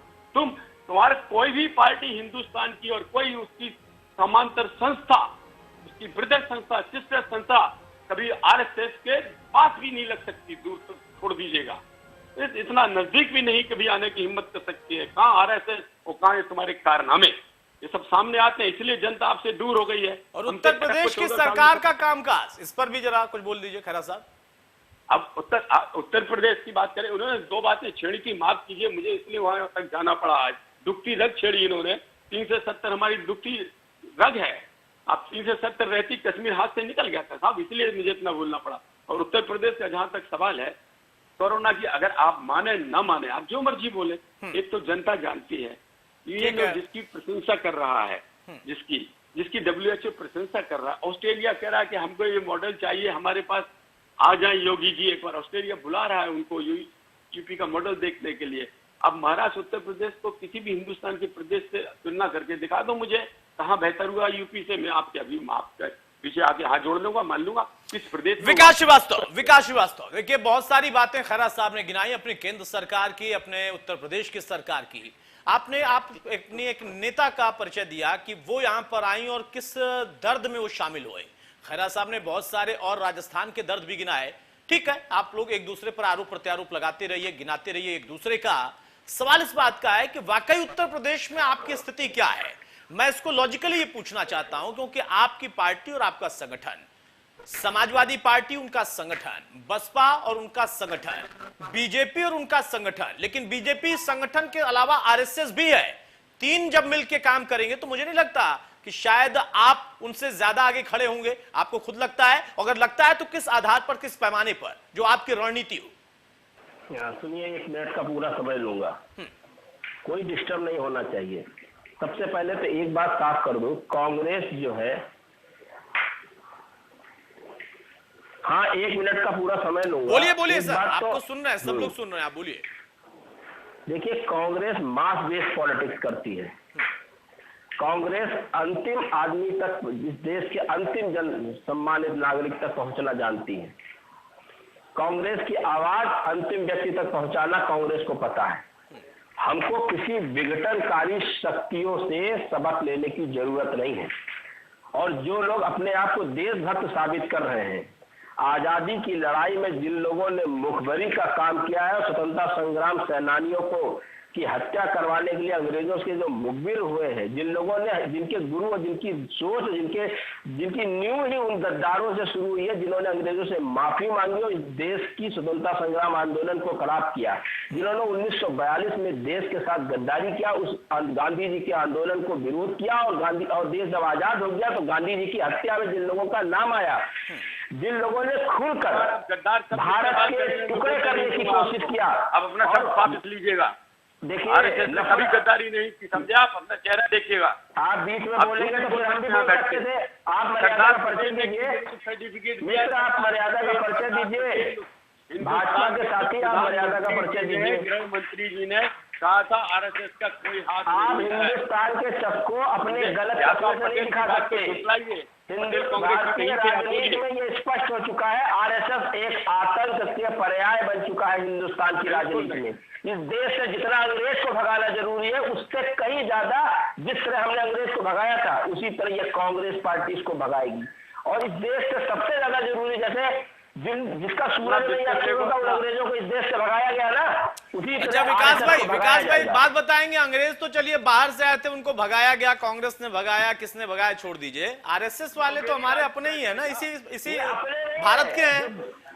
तुम्हारे कोई भी पार्टी हिंदुस्तान की और कोई उसकी समांतर संस्था कि ब्रदर संस्था, सिस्टर संस्था कभी आरएसएस के पास भी नहीं लग सकती, दूर तक छोड़ दीजिएगा। इतना नजदीक भी नहीं कभी आने की हिम्मत कर सकती है। कहाँ आरएसएस और कहाँ ये तुम्हारे कारनामे, ये सब सामने आते हैं, इसलिए जनता आपसे दूर हो गई है। और उत्तर प्रदेश की सरकार का कामकाज, इस पर भी जरा कुछ बोल दीजिए खैरा साहब। अब उत्तर प्रदेश की बात करें, उन्होंने 2 बातें छेड़ी की, माफ कीजिए मुझे इसलिए वहां तक जाना पड़ा। आज दुखती रग छेड़ी इन्होंने। 3 से 70 हमारी दुखती रग है। अब 3 से 70 रहती कश्मीर हाथ से निकल गया था साहब, इसलिए मुझे इतना बोलना पड़ा। और उत्तर प्रदेश का जहां तक सवाल है कोरोना की, अगर आप माने ना माने, आप जो मर्जी बोले, एक तो जनता जानती है ये लोग जिसकी प्रशंसा कर रहा है, जिसकी WHO प्रशंसा कर रहा है। ऑस्ट्रेलिया कह रहा है कि हमको ये मॉडल चाहिए, हमारे पास आ जाए योगी जी एक बार। ऑस्ट्रेलिया बुला रहा है उनको यूपी का मॉडल देखने के लिए। अब महाराष्ट्र उत्तर प्रदेश को किसी भी हिंदुस्तान के प्रदेश से तुलना करके दिखा दो मुझे, कहाँ बेहतर हुआ यूपी से। मैं आपके अभी पीछे आके हाथ जोड़ लूंगा, मान लूंगा किस प्रदेश में। विकास श्रीवास्तव, देखिए बहुत सारी बातें खैरा साहब ने गिनाई, अपनी केंद्र सरकार की, अपने उत्तर प्रदेश की सरकार की। आपने अपनी एक नेता का परिचय दिया कि वो यहां पर आई और किस दर्द में वो शामिल हुए। खैरा साहब ने बहुत सारे और राजस्थान के दर्द भी गिनाए। ठीक है, आप लोग एक दूसरे पर आरोप प्रत्यारोप लगाते रहिए, गिनाते रहिए एक दूसरे का। सवाल इस बात का है कि वाकई उत्तर प्रदेश में आपकी स्थिति क्या है। मैं इसको लॉजिकली ये पूछना चाहता हूं क्योंकि आपकी पार्टी और आपका संगठन, समाजवादी पार्टी उनका संगठन, बसपा और उनका संगठन, बीजेपी और उनका संगठन, लेकिन बीजेपी संगठन के अलावा आरएसएस भी है। 3 जब मिलकर काम करेंगे तो मुझे नहीं लगता कि शायद आप उनसे ज्यादा आगे खड़े होंगे। आपको खुद लगता है? अगर लगता है तो किस आधार पर, किस पैमाने पर, जो आपकी रणनीति हो? सुनिए, 1 मिनट का पूरा समय लूंगा, कोई डिस्टर्ब नहीं होना चाहिए। सबसे पहले तो एक बात साफ कर दूं, कांग्रेस जो है, हाँ 1 मिनट का पूरा समय लूंगा। बोलिए सर, आपको सुन रहे हैं, सब लोग सुन रहे हैं, आप बोलिए। देखिए, कांग्रेस मास बेस्ड पॉलिटिक्स करती है। कांग्रेस अंतिम आदमी तक, इस देश के अंतिम जन सम्मानित नागरिक तक पहुंचना जानती है। कांग्रेस की आवाज अंतिम व्यक्ति तक पहुंचाना कांग्रेस को पता है। हमको किसी विघटनकारी शक्तियों से सबक लेने की जरूरत नहीं है। और जो लोग अपने आप को देशभक्त साबित कर रहे हैं, आजादी की लड़ाई में जिन लोगों ने मुखबरी का काम किया है, स्वतंत्रता संग्राम सेनानियों को की हत्या करवाने के लिए अंग्रेजों के जो मुखबिर हुए हैं, जिन लोगों ने, जिनके गुरु और जिनकी सोच, जिनकी नींव ही उन गद्दारों से शुरू हुई है, जिन्होंने अंग्रेजों से माफी मांगी और इस देश की स्वतंत्रता संग्राम आंदोलन को खराब किया, जिन्होंने 1942 में देश के साथ गद्दारी किया, उस गांधी जी के आंदोलन को विरोध किया, और देश जब आजाद हो गया तो गांधी जी की हत्या में जिन लोगों का नाम आया, जिन लोगों ने खुलकर भारत के टुकड़े करने की कोशिश किया। अब अपना सब वापस लीजिएगा। देखिए, कभी गद्दारी नहीं की, समझे आप? अपना चेहरा देखिएगा। आप बीच में बोलेंगे तो फिर हम भी बोल सकते थे। आप मर्यादा का परिचय दीजिए मित्र, आप मर्यादा का परिचय दीजिए। भाजपा के साथी, आप मर्यादा का परिचय दीजिए। गृह मंत्री जी ने कहा था आरएसएस का कोई हाथ आप नहीं है। हिंदुस्तान के सबको अपने गलत कथनों से नहीं दिखा सकते। भारतीय राजनीति में ये स्पष्ट हो चुका है, आरएसएस एक आतंक के पर्याय बन चुका है हिंदुस्तान की राजनीति में। इस देश से जितना अंग्रेज को भगाना जरूरी है, उससे कहीं ज्यादा जिस तरह हमने अंग्रेज को भगाया था, उसी तरह ये कांग्रेस पार्टी इसको भगाएगी। और इस देश से सबसे ज्यादा जरूरी, जैसे जिसका सूरज नहीं होगा उन अंग्रेजों को इस देश से भगाया गया ना, उसी तरह। अच्छा विकास भाई बात बताएंगे, अंग्रेज तो चलिए बाहर से आए थे, उनको भगाया गया, कांग्रेस ने भगाया, किसने भगाया छोड़ दीजिए। आरएसएस वाले तो हमारे अपने ही है ना, इसी भारत के हैं।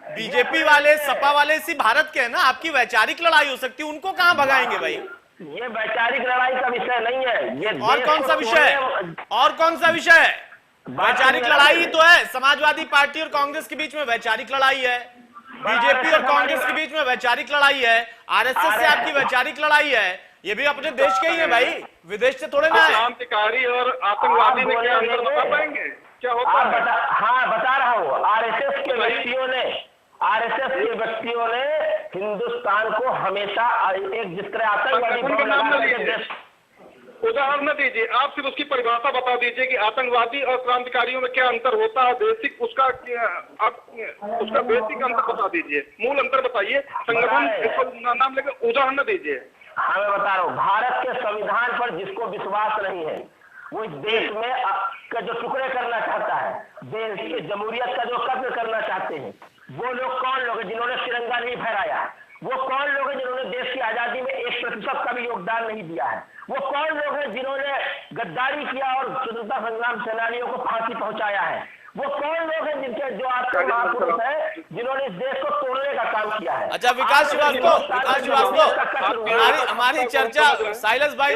बीजेपी वाले, सपा वाले इसी भारत के हैं ना। आपकी वैचारिक लड़ाई हो सकती है, उनको कहां भगाएंगे भाई? ये वैचारिक लड़ाई का विषय नहीं है। ये और कौन सा विषय है? और कौन सा विषय है? वैचारिक लड़ाई ही तो है। समाजवादी पार्टी और कांग्रेस के बीच में वैचारिक लड़ाई है, बीजेपी और कांग्रेस के बीच में वैचारिक लड़ाई है, आरएसएस से आपकी वैचारिक लड़ाई है। ये भी अपने देश के ही है भाई, विदेश से थोड़े ना है। क्रांतिकारी और आतंकवादी में क्या अंतर बता पाएंगे? क्या होता है? हाँ बता रहा हूँ। आरएसएस के व्यक्तियों ने हिंदुस्तान को हमेशा एक जिस तरह आतंकवादी उदाहरण न दीजिए, आप सिर्फ उसकी परिभाषा बता दीजिए कि आतंकवादी और क्रांतिकारियों में क्या अंतर होता है, बेसिक उसका बेसिक अंतर बता दीजिए, मूल अंतर बताइए, संगठन नाम लेकर उदाहरण न दीजिए। हाँ मैं बता रहा हूँ, भारत के संविधान पर जिसको विश्वास नहीं है वो इस देश में का जो टुकड़े करना चाहता है, देश की जमहूरियत का जो कब्ज करना चाहते हैं, वो लोग कौन लोग हैं जिन्होंने तिरंगा नहीं फहराया? वो कौन लोग हैं जिन्होंने देश की आजादी में 1% का भी योगदान नहीं दिया है? वो कौन लोग हैं जिन्होंने गद्दारी किया और स्वतंत्रता संग्राम सेनानियों को फांसी पहुंचाया है? वो कौन लोग हैं जिनके जो आपके महापुरुष है जिन्होंने इस देश को तोड़ने का काम किया है? अच्छा विकास श्रीवास्तव, हमारी चर्चा साइलस भाई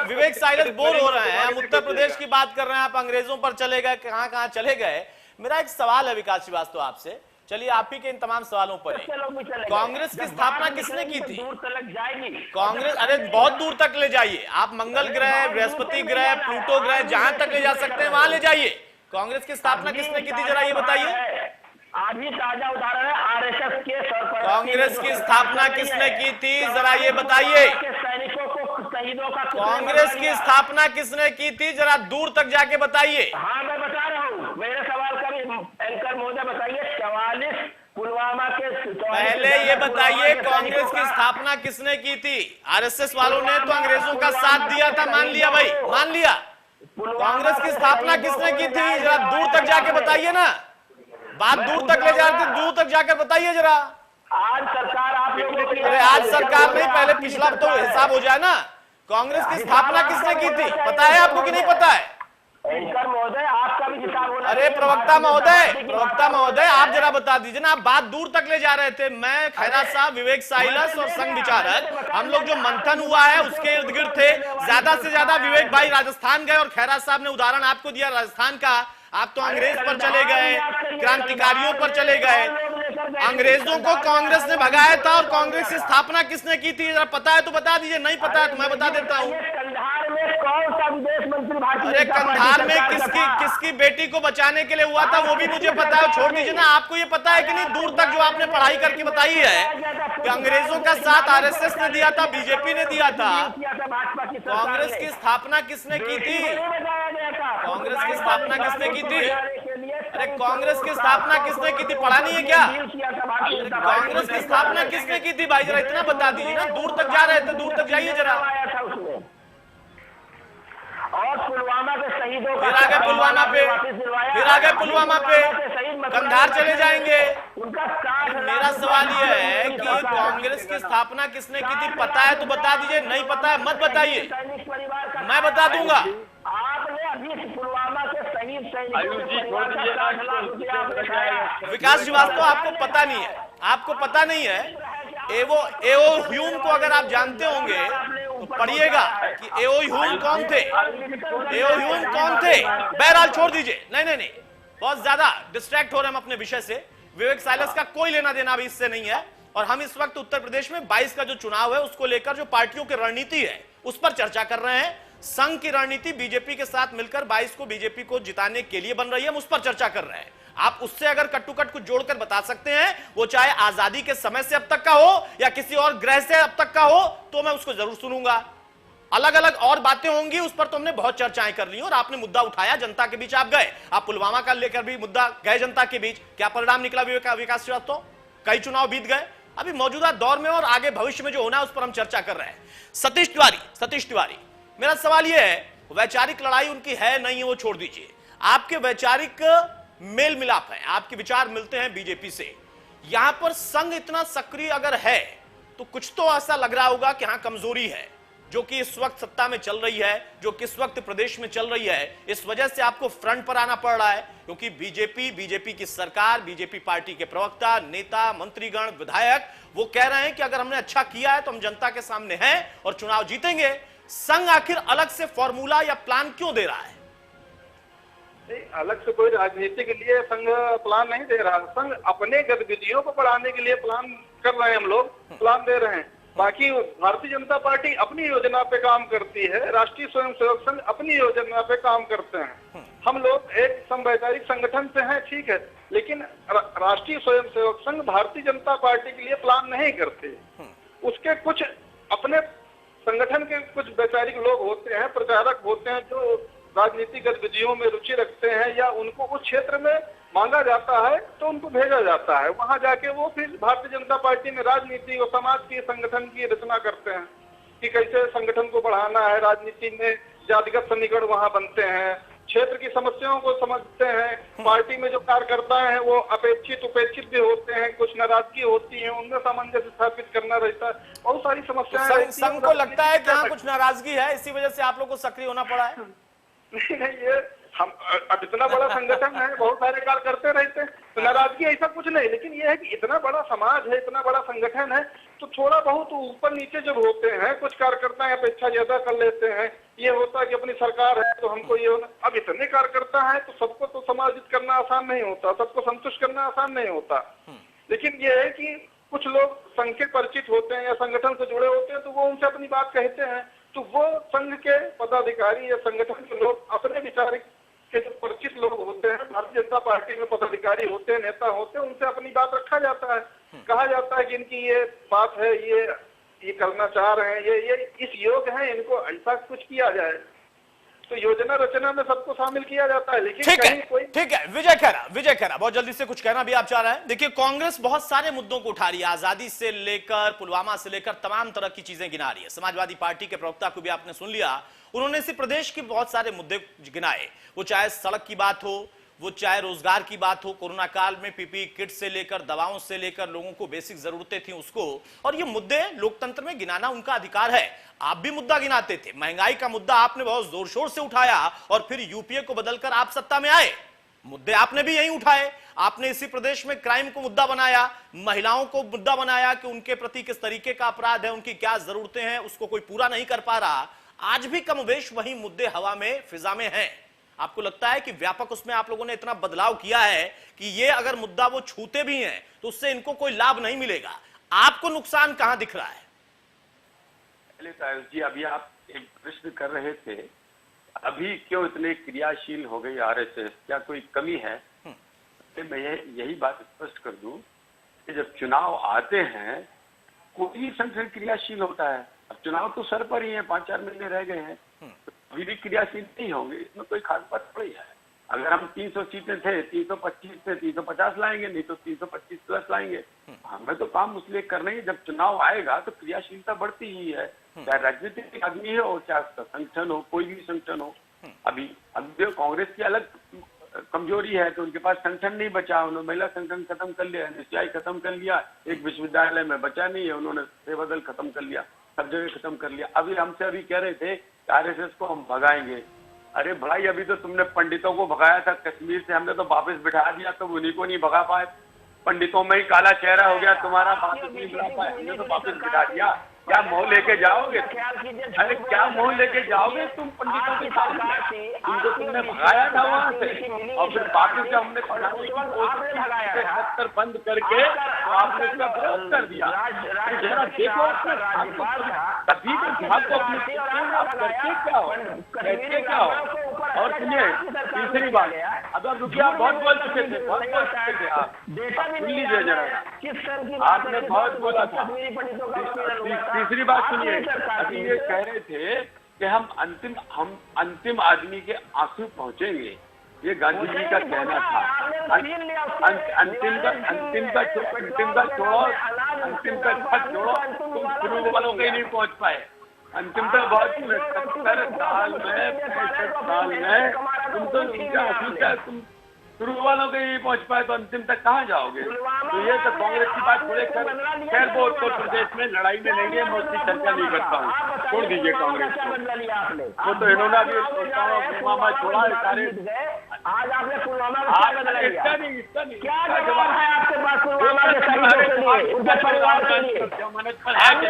विवेक साइलस बोर हो रहे हैं। हम उत्तर प्रदेश की बात कर रहे हैं, आप अंग्रेजों पर चले गए, कहां कहां चले गए। मेरा एक सवाल है विकास श्रीवास्तव आपसे, चलिए आप ही के इन तमाम सवालों पर कांग्रेस की स्थापना किसने की थी? दूर तक जाएगी कांग्रेस, अरे बहुत दूर तक ले जाइए आप, मंगल ग्रह, बृहस्पति ग्रह, प्लूटो ग्रह, जहां तक ले जा सकते हैं वहां ले जाइए। कांग्रेस की स्थापना किसने की थी, जरा ये बताइए। अभी ताजा उदाहरण है आरएसएस के सरपरस्ती। कांग्रेस की स्थापना किसने की थी, जरा ये बताइए। सैनिकों को शहीदों का कांग्रेस की स्थापना किसने की थी, जरा दूर तक जाके बताइए। हाँ मैं बता रहा हूँ, मेरे सवाल का भी एंकर महोदय बताइए। 44 पुलवामा के पहले ये बताइए कांग्रेस की स्थापना किसने की थी? आरएसएस वालों ने तो अंग्रेजों का साथ दिया था, मान लिया भाई, मान लिया। कांग्रेस की स्थापना किसने की थी, जरा दूर तक जाके बताइए ना, बात दूर तक ले जाते, दूर तक जाकर बताइए जरा। आज सरकार आप लोगों की, अरे आज सरकार नहीं, पहले पिछला तो हिसाब हो जाए ना। कांग्रेस की स्थापना किसने की थी, पता है आपको कि नहीं पता है? एंकर महोदय आपका भी हिसाब होना। अरे प्रवक्ता महोदय आप जरा बता दीजिए ना, आप बात दूर तक ले जा रहे थे। मैं, खैरात साहब, विवेक साइलस और संघ विचारक, हम लोग जो मंथन हुआ है उसके इर्द गिर्द थे। ज्यादा से ज्यादा विवेक भाई राजस्थान गए और खैरात साहब ने उदाहरण आपको दिया राजस्थान का। आप तो अंग्रेज पर चले गए, क्रांतिकारियों पर चले गए। अंग्रेजों को कांग्रेस ने भगाया था और कांग्रेस की स्थापना किसने की थी, जरा पता है तो बता दीजिए, नहीं पता है तो मैं बता देता हूँ। कंधार में कौन सा विदेश मंत्री भारतीय? अरे कंधार में किसकी बेटी को बचाने के लिए हुआ था वो भी मुझे पता है, छोड़ दीजिए ना। आपको ये पता है कि नहीं, दूर तक जो आपने पढ़ाई करके बताई है कि अंग्रेजों का साथ आरएसएस ने दिया था, बीजेपी ने दिया था। कांग्रेस की स्थापना किसने की थी? कांग्रेस की स्थापना किसने की थी? अरे कांग्रेस की स्थापना किसने की थी, पढ़ा नहीं है क्या? कांग्रेस की स्थापना किसने की थी भाई, जरा इतना बता दीजिए ना। दूर तक जा रहे थे, दूर तक जाइए जरा। और पुलवामा के शहीदों फिर आगे पुलवामा पे, फिर आगे पुलवामा पे, कंधार चले जाएंगे। मेरा सवाल यह है कि कांग्रेस की स्थापना किसने की थी, पता है तो बता दीजिए, नहीं पता है मत बताइए, मैं बता दूंगा। आपने अभी पुलवामा के शहीद विकास श्रीवास्तव आपको पता नहीं है, आपको पता नहीं है। एओ ह्यूम को अगर आप जानते होंगे तो पढ़िएगा कि एओ ह्यूम कौन थे, एओ ह्यूम कौन थे। बहरहाल छोड़ दीजिए, नहीं, बहुत ज्यादा डिस्ट्रैक्ट हो रहे हैं हम अपने विषय से। विवेक साइलस का कोई लेना देना भी इससे नहीं है। और हम इस वक्त उत्तर प्रदेश में 22 का जो चुनाव है उसको लेकर जो पार्टियों की रणनीति है उस पर चर्चा कर रहे हैं। संघ की रणनीति बीजेपी के साथ मिलकर 22 को बीजेपी को जिताने के लिए बन रही है, हम उस पर चर्चा कर रहे हैं। आप उससे अगर कट्टुकट कुछ जोड़कर बता सकते हैं, वो चाहे आजादी के समय से अब तक का हो या किसी और ग्रह से अब तक का हो, तो मैं उसको जरूर सुनूंगा। अलग अलग और बातें होंगी, उस पर तो हमने बहुत चर्चाएं कर ली और आपने मुद्दा उठाया, जनता के बीच आप गए, आप पुलवामा का लेकर भी मुद्दा गए जनता के बीच। क्या परिणाम निकला विकास श्रीवास्तव? कई चुनाव बीत गए, अभी मौजूदा दौर में और आगे भविष्य में जो होना है उस पर हम चर्चा कर रहे हैं। सतीश तिवारी, मेरा सवाल यह है, वैचारिक लड़ाई उनकी है नहीं है वो छोड़ दीजिए, आपके वैचारिक मेल मिलाप है, आपके विचार मिलते हैं बीजेपी से। यहां पर संघ इतना सक्रिय अगर है तो कुछ तो ऐसा लग रहा होगा कि हां कमजोरी है, जो कि इस वक्त सत्ता में चल रही है, जो कि इस वक्त प्रदेश में चल रही है। इस वजह से आपको फ्रंट पर आना पड़ रहा है, क्योंकि बीजेपी की सरकार, बीजेपी पार्टी के प्रवक्ता, नेता, मंत्रीगण, विधायक वो कह रहे हैं कि अगर हमने अच्छा किया है तो हम जनता के सामने हैं और चुनाव जीतेंगे। संघ आखिर अलग से फॉर्मूला या प्लान क्यों दे रहा है? नहीं, अलग से कोई राजनीति के लिए संघ प्लान नहीं दे रहा। संघ अपने गतिविधियों को बढ़ाने के लिए प्लान कर रहे हैं, हम लोग प्लान दे रहे हैं। बाकी भारतीय जनता पार्टी अपनी योजना पे काम करती है, राष्ट्रीय स्वयंसेवक संघ अपनी योजना पे काम करते हैं। हम लोग एक संवैचारिक संगठन से हैं, ठीक है, लेकिन राष्ट्रीय स्वयंसेवक संघ भारतीय जनता पार्टी के लिए प्लान नहीं करते। उसके कुछ अपने संगठन के कुछ वैचारिक लोग होते हैं, प्रचारक होते हैं, जो राजनीतिक गतिविधियों में रुचि रखते हैं या उनको उस क्षेत्र में मांगा जाता है तो उनको भेजा जाता है। वहां जाके वो फिर भारतीय जनता पार्टी में राजनीति और समाज की संगठन की रचना करते हैं कि कैसे संगठन को बढ़ाना है, राजनीति में जातिगत सन्निकट वहाँ बनते हैं, क्षेत्र की समस्याओं को समझते हैं, पार्टी में जो कार्यकर्ता हैं वो अपेक्षित उपेक्षित भी होते हैं, कुछ नाराजगी होती है, उनमें सामंजस्य स्थापित करना रहता है, बहुत सारी समस्याएं रहती हैं। संघ को लगता है कि हाँ कुछ नाराजगी है, इसी वजह से आप लोग को सक्रिय होना पड़ा है? नहीं, ये हम अब इतना बड़ा संगठन है, बहुत सारे कार्य करते रहते हैं, तो नाराजगी ऐसा कुछ नहीं, लेकिन ये है कि इतना बड़ा समाज है, इतना बड़ा संगठन है, तो थोड़ा बहुत ऊपर नीचे जब होते हैं, कुछ कार्यकर्ता अपेक्षा ज्यादा कर लेते हैं, ये होता है कि अपनी सरकार है तो हमको ये होना। अब इतने कार्यकर्ता है तो सबको तो समाजित करना आसान नहीं होता, सबको संतुष्ट करना आसान नहीं होता, लेकिन ये है कि कुछ लोग संघ के परिचित होते हैं या संगठन से जुड़े होते हैं, तो वो उनसे अपनी बात कहते हैं, तो वो संघ के पदाधिकारी या संगठन के लोग अपने विचार के जो परिचित लोग होते हैं, भारतीय जनता पार्टी में पदाधिकारी होते हैं, नेता होते हैं, उनसे अपनी बात रखा जाता है, कहा जाता है कि इनकी ये बात है, ये करना चाह रहे हैं, ये इस योग है, इनको ऐसा कुछ किया जाए, तो योजना रचना में सबको शामिल किया जाता है। लेकिन ठीक है विजय खैरा बहुत जल्दी से कुछ कहना भी आप चाह रहे हैं। देखिए, कांग्रेस बहुत सारे मुद्दों को उठा रही है, आजादी से लेकर पुलवामा से लेकर तमाम तरह की चीजें गिना रही है। समाजवादी पार्टी के प्रवक्ता को भी आपने सुन लिया, उन्होंने इसी प्रदेश के बहुत सारे मुद्दे गिनाए, वो चाहे सड़क की बात हो, वो चाहे रोजगार की बात हो, कोरोना काल में पीपीई किट से लेकर दवाओं से लेकर लोगों को बेसिक जरूरतें थी उसको, और ये मुद्दे लोकतंत्र में गिनाना उनका अधिकार है। आप भी मुद्दा गिनाते थे, महंगाई का मुद्दा आपने बहुत जोर शोर से उठाया और फिर यूपीए को बदलकर आप सत्ता में आए, मुद्दे आपने भी यही उठाए। आपने इसी प्रदेश में क्राइम को मुद्दा बनाया, महिलाओं को मुद्दा बनाया कि उनके प्रति किस तरीके का अपराध है, उनकी क्या जरूरतें हैं, उसको कोई पूरा नहीं कर पा रहा। आज भी कमोबेश वही मुद्दे हवा में फिजा में हैं। आपको लगता है कि व्यापक उसमें आप लोगों ने इतना बदलाव किया है कि ये अगर मुद्दा वो छूते भी हैं तो उससे इनको कोई लाभ नहीं मिलेगा? आपको नुकसान कहां दिख रहा है? पहले तायुष जी, अभी आप एक प्रश्न कर रहे थे, अभी क्यों इतने क्रियाशील हो गई आरएसएस, क्या कोई कमी है? मैं यही बात स्पष्ट कर दूं कि जब चुनाव आते हैं कोई भी संगठन क्रियाशील होता है। अब चुनाव तो सर पर ही है, 5-4 महीने रह गए हैं, अभी भी क्रियाशील नहीं होंगे, इसमें कोई खास बात थोड़ी है। अगर हम 300 सीटें थे, 325 से 350 लाएंगे, नहीं तो 325 प्लस लाएंगे। हमें तो काम उसलिए करना ही, जब चुनाव आएगा तो क्रियाशीलता बढ़ती ही है, चाहे राजनीतिक आदमी हो, चाहे संगठन हो, कोई भी संगठन हो। अभी कांग्रेस की अलग कमजोरी है तो उनके पास संगठन नहीं बचा, उन्होंने महिला संगठन खत्म कर लिया, निश्चय खत्म कर लिया, एक विश्वविद्यालय में बचा नहीं है, उन्होंने फेरबदल खत्म कर लिया, सब जगह खत्म कर लिया। अभी हमसे अभी कह रहे थे आरएसएस को हम भगाएंगे। अरे भाई, अभी तो तुमने पंडितों को भगाया था कश्मीर से, हमने तो वापस बिठा दिया, तो उन्हीं को नहीं भगा पाए। पंडितों में ही काला चेहरा हो गया तुम्हारा, वापस नहीं बिठा पाए, हमने तो वापस बिठा दिया। क्या मोह लेके जाओगे? अरे क्या मोह लेके जाओगे तुम पंडितों के साथ? उनको तुमने भगाया था वहां से और फिर वापस से हमने बंद करके तो आपने उसका विरोध कर दिया। जरा देखो, तभी तो भाग को अपनी करके क्या हो, कैसे क्या हो। और सुनिए, तीसरी बात, अब आप रुकिए, आप बहुत बोल चुके थे, बहुत बोल चुके थे, आप सुन लीजिए जरा, आपने बहुत बोला था। तीसरी बात सुनिए, अभी ये कह रहे थे कि हम अंतिम आदमी के आंसू पहुंचेंगे, ये गांधी जी का कहना था। अंतिम का छोड़ो, तुम शुरू वालों के नहीं पहुंच पाए, अंतिम तक बहुत 70 साल में 65 साल में तुम तो तुम शुरू वालों के नहीं पहुंच पाए, तो अंतिम तक कहाँ जाओगे? तो ये तो कांग्रेस की बात छोड़े, खैर वो उत्तर प्रदेश में लड़ाई में नहीं है, मैं उसकी चर्चा नहीं करता हूँ, छोड़ दीजिए कांग्रेस को। वो तो इन्होंने अभी पुलवामा छोड़ा है सारे। आज आपने पुलवामा में क्या बदला लिया? इसका नहीं क्या जवाब है आपके पास पुलवामा के शहीदों के लिए, उनके परिवार के लिए? आपने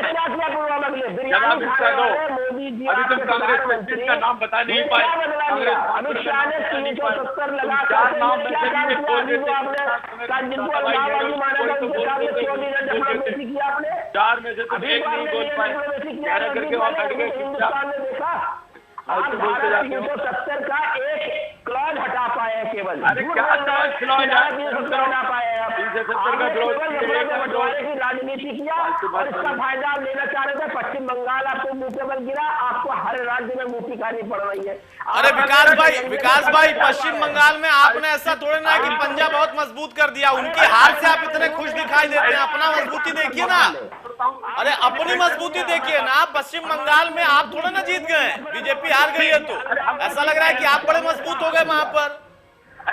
क्या किया पुलवामा के लिए? बिरयानी खाने वाले मोदी जी, अभी तुम कांग्रेस में का नाम बता नहीं पाए। अमित शाह ने 370 लगा कर क्या काम किया? जिनको अल्लाहवादी माना था उनके सामने क्यों नहीं डेमोक्रेसी किया आपने? 4 में से तुम एक नहीं बोल पाए, करके वहां बैठ गए। हिंदुस्तान ने देखा आप भारत 370 का एक क्लॉज हटा पाए हैं केवल। अरे क्या क्लॉज हटा पाए हैं? बंटवारे की राजनीति किया और इसका फायदा आप लेना चाह रहे थे। पश्चिम बंगाल आपको मुंह पे बल गिरा, आपको हर राज्य में मुंह खानी पड़ रही है। अरे विकास भाई, पश्चिम बंगाल में आपने ऐसा थोड़े ना कि पंजाब बहुत मजबूत कर दिया, उनकी हार से आप इतने खुश दिखाई देते हैं, अपना मजबूती देखिए ना। बताऊं। अरे अपनी मजबूती देखिए ना, पश्चिम बंगाल में आप थोड़ा ना जीत गए, बीजेपी हार गई है, तो ऐसा लग रहा है कि आप बड़े मजबूत हो गए वहां पर।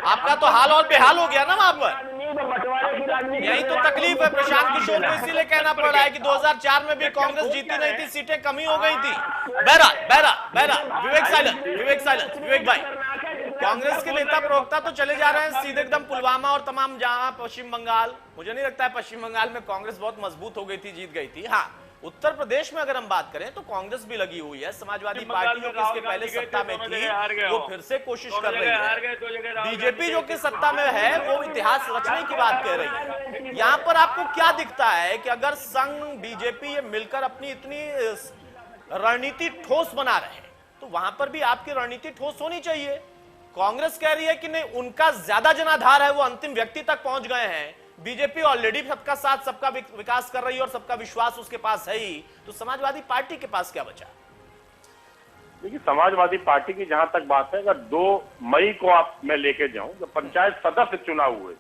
आपका तो हाल और बेहाल हो गया ना वहां पर। बंटवारे की राजनीति, यही तो तकलीफ है प्रशांत किशोर को, इसीलिए कहना पड़ रहा है कि 2004 में भी कांग्रेस जीती नहीं थी, सीटें कमी हो गई थी। बहरा विवेक भाई, कांग्रेस के नेता प्रवक्ता तो चले जा रहे हैं सीधे एकदम पुलवामा और तमाम जहां पश्चिम बंगाल। मुझे नहीं लगता है पश्चिम बंगाल में कांग्रेस बहुत मजबूत हो गई थी, जीत गई थी। हाँ, उत्तर प्रदेश में अगर हम बात करें तो कांग्रेस भी लगी हुई है। समाजवादी पार्टी जो कि इसके पहले सत्ता में थी वो फिर से कोशिश कर रही है। बीजेपी जो कि सत्ता में है वो इतिहास रचने की बात कह रही है। यहाँ पर आपको क्या दिखता है कि अगर संघ बीजेपी ये मिलकर अपनी इतनी रणनीति ठोस बना रहे हैं तो वहां पर भी आपकी रणनीति ठोस होनी चाहिए। कांग्रेस कह रही है कि नहीं, उनका ज्यादा जनाधार है, वो अंतिम व्यक्ति तक पहुंच गए हैं। बीजेपी ऑलरेडी सबका साथ सबका विकास कर रही है और सबका विश्वास उसके पास है ही, तो समाजवादी पार्टी के पास क्या बचा? देखिए, समाजवादी पार्टी की जहां तक बात है, अगर 2 मई को आप मैं लेके जाऊं, जब पंचायत सदस्य चुनाव हुए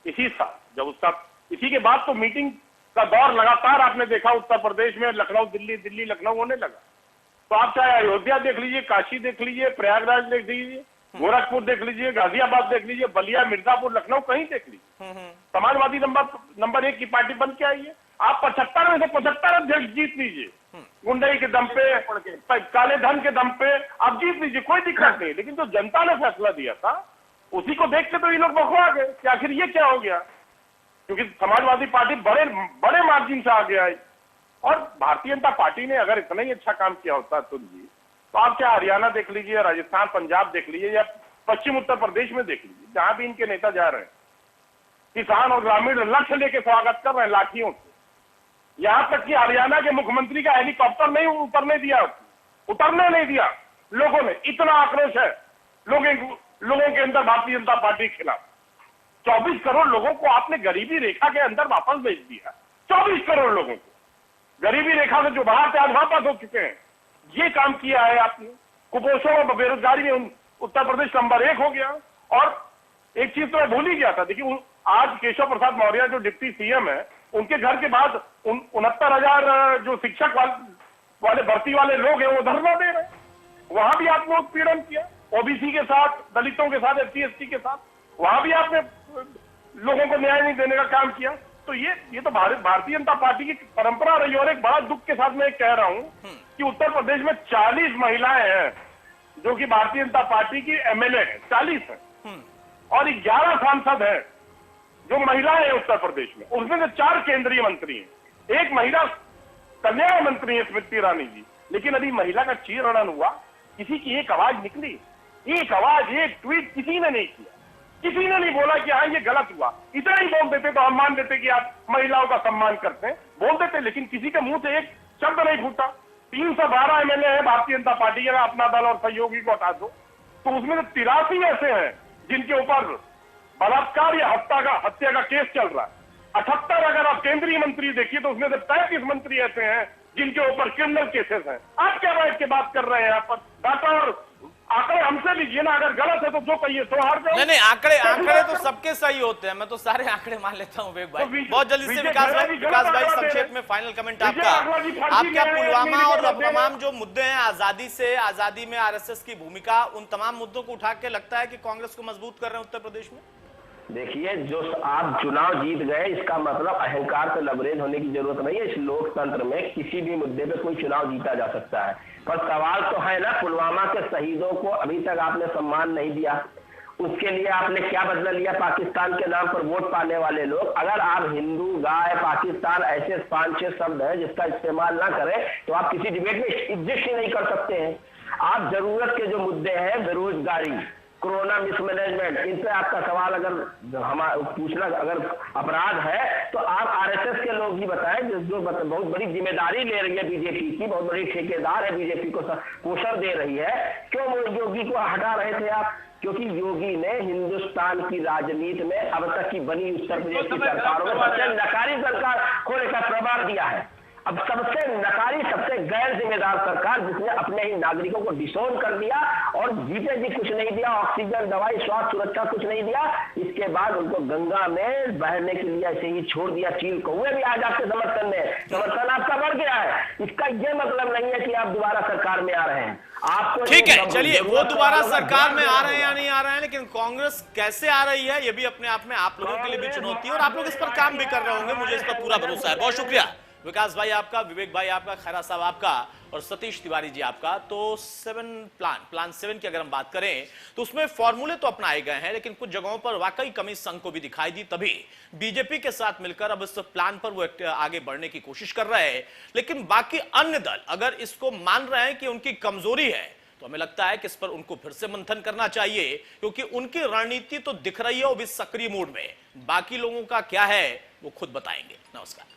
इसी साल, जब उसका इसी के बाद तो मीटिंग का दौर लगातार आपने देखा उत्तर प्रदेश में, लखनऊ दिल्ली लखनऊ होने लगा। तो आप चाहे अयोध्या देख लीजिए, काशी देख लीजिए, प्रयागराज देख लीजिए, गोरखपुर देख लीजिए, गाजियाबाद देख लीजिए, बलिया, मिर्जापुर, लखनऊ, कहीं देख लीजिए, समाजवादी नंबर 1 की पार्टी बन के आई है। आप 75 में से 75 अध्यक्ष जीत लीजिए, गुंडई के दम पे, काले धन के दम पे आप जीत लीजिए, कोई दिक्कत नहीं। लेकिन जो जनता ने फैसला दिया था उसी को देख के तो ये लोग बखवा गए कि आखिर ये क्या हो गया, क्योंकि समाजवादी पार्टी बड़े मार्जिन से आगे आई। और भारतीय जनता पार्टी ने अगर इतना ही अच्छा काम किया होता जी, तो आप क्या हरियाणा देख लीजिए, राजस्थान, पंजाब देख लीजिए, या पश्चिम उत्तर प्रदेश में देख लीजिए, जहां भी इनके नेता जा रहे हैं, किसान और ग्रामीण लक्ष्य लेके स्वागत कर रहे हैं लाठियों से। यहां तक कि हरियाणा के मुख्यमंत्री का हेलीकॉप्टर नहीं उतरने दिया लोगों ने। इतना आक्रोश है लोगों के अंदर भारतीय जनता पार्टी के खिलाफ। 24 करोड़ लोगों को आपने गरीबी रेखा के अंदर वापस भेज दिया। 24 करोड़ लोगों को गरीबी रेखा से जो बाहर से आज वापस हो चुके हैं, ये काम किया है आपने। कुपोषण और बेरोजगारी में उत्तर प्रदेश नंबर 1 हो गया। और एक चीज तो मैं भूल ही गया था, देखिए आज केशव प्रसाद मौर्य जो डिप्टी सीएम है, उनके घर के बाद 69,000 जो शिक्षक वाले भर्ती वाले लोग हैं वो धरना दे रहे हैं। वहां भी आपने उत्पीड़न किया, ओबीसी के साथ, दलितों के साथ, SC ST के साथ, वहां भी आपने लोगों को न्याय नहीं देने का काम किया। तो ये तो भारतीय जनता पार्टी की परंपरा रही है। और एक बड़ा दुख के साथ मैं कह रहा हूं कि उत्तर प्रदेश में 40 महिलाएं हैं जो कि भारतीय जनता पार्टी की MLA है, 40 है, और 11 सांसद हैं जो महिलाएं हैं उत्तर प्रदेश में। उसमें से 4 केंद्रीय मंत्री हैं, 1 महिला कन्या मंत्री है स्मृति ईरानी जी। लेकिन अभी महिला का चीरहरण हुआ, किसी की एक आवाज निकली, एक आवाज, एक ट्वीट किसी ने नहीं किया, किसी ने नहीं बोला कि हाँ ये गलत हुआ। इतना ही बोल देते तो हम मान देते कि आप महिलाओं का सम्मान करते हैं, बोल देते, लेकिन किसी के मुंह से एक शब्द नहीं फूटा। 312 MLA है भारतीय जनता पार्टी के, अपना दल और सहयोगी को हटा दो तो उसमें से 83 ऐसे हैं जिनके ऊपर बलात्कार या हत्या का केस चल रहा है। 78 अगर आप केंद्रीय मंत्री देखिए तो उसमें से 35 मंत्री ऐसे हैं जिनके ऊपर क्रिमिनल केसेस हैं। आप क्या बैठ के बात कर रहे हैं यहाँ पर? डाटा और आंकड़े हमसे लीजिए ना, अगर गलत है तो जो कहिए तो हार जाओ। नहीं, आंकड़े तो सबके सही होते हैं, मैं तो सारे आंकड़े मान लेता हूँ विवेक भाई। बहुत जल्दी से विकास भाई संक्षेप में फाइनल कमेंट आपका। आप क्या पुलवामा और तमाम जो मुद्दे हैं, आजादी में RSS की भूमिका, उन तमाम मुद्दों को उठा के लगता है कि कांग्रेस को मजबूत कर रहे हैं उत्तर प्रदेश में? देखिए, जो आप चुनाव जीत गए इसका मतलब अहंकार से लबरेज होने की जरूरत नहीं है। इस लोकतंत्र में किसी भी मुद्दे पे कोई चुनाव जीता जा सकता है, पर सवाल तो है ना, पुलवामा के शहीदों को अभी तक आपने सम्मान नहीं दिया। उसके लिए आपने क्या बदला लिया? पाकिस्तान के नाम पर वोट पाने वाले लोग। अगर आप हिंदू, गाय, पाकिस्तान ऐसे 5-6 शब्द हैं जिसका इस्तेमाल ना करें तो आप किसी डिबेट में एग्जिस्ट ही नहीं कर सकते हैं। आप जरूरत के जो मुद्दे हैं, बेरोजगारी, कोरोना, मिसमैनेजमेंट, इनसे आपका सवाल अगर पूछना अगर अपराध है तो आप RSS के लोग ही बताएं, जो बहुत बड़ी जिम्मेदारी ले रही है बीजेपी की, बहुत बड़ी ठेकेदार है बीजेपी को पोषण दे रही है। क्यों योगी को हटा रहे थे आप? क्योंकि योगी ने हिंदुस्तान की राजनीति में अब तक की बनी उत्तर प्रदेश की सरकारों में सबसे नकारी सरकार खोने का प्रमाण दिया है। अब सबसे नकारी, सबसे गैर जिम्मेदार सरकार, जिसने अपने ही नागरिकों को डिसोन कर दिया और जीते जी कुछ नहीं दिया, ऑक्सीजन, दवाई, स्वास्थ्य सुरक्षा कुछ नहीं दिया। इसके बाद उनको गंगा में बहने के लिए ऐसे ही छोड़ दिया। चील कौवे भी आज आपके समर्थन में, समर्थन आपका बढ़ गया है। इसका यह मतलब नहीं है कि आप दोबारा सरकार में आ रहे हैं। आपको ठीक है, चलिए वो दोबारा सरकार में आ रहे हैं या नहीं आ रहे हैं, लेकिन कांग्रेस कैसे आ रही है ये भी अपने आप में आप लोगों के लिए भी चुनौती है और आप लोग इस पर काम भी कर रहे होंगे, मुझे इस पर पूरा भरोसा है। बहुत शुक्रिया विकास भाई आपका, विवेक भाई आपका, खैरा साहब आपका और सतीश तिवारी जी आपका। तो प्लान 7 की अगर हम बात करें तो उसमें फॉर्मूले तो अपनाए गए हैं, लेकिन कुछ जगहों पर वाकई कमी संघ को भी दिखाई दी, तभी बीजेपी के साथ मिलकर अब इस प्लान पर वो आगे बढ़ने की कोशिश कर रहे हैं। लेकिन बाकी अन्य दल अगर इसको मान रहे हैं कि उनकी कमजोरी है, तो हमें लगता है कि इस पर उनको फिर से मंथन करना चाहिए, क्योंकि उनकी रणनीति तो दिख रही है वो भी सक्रिय मूड में। बाकी लोगों का क्या है वो खुद बताएंगे। नमस्कार।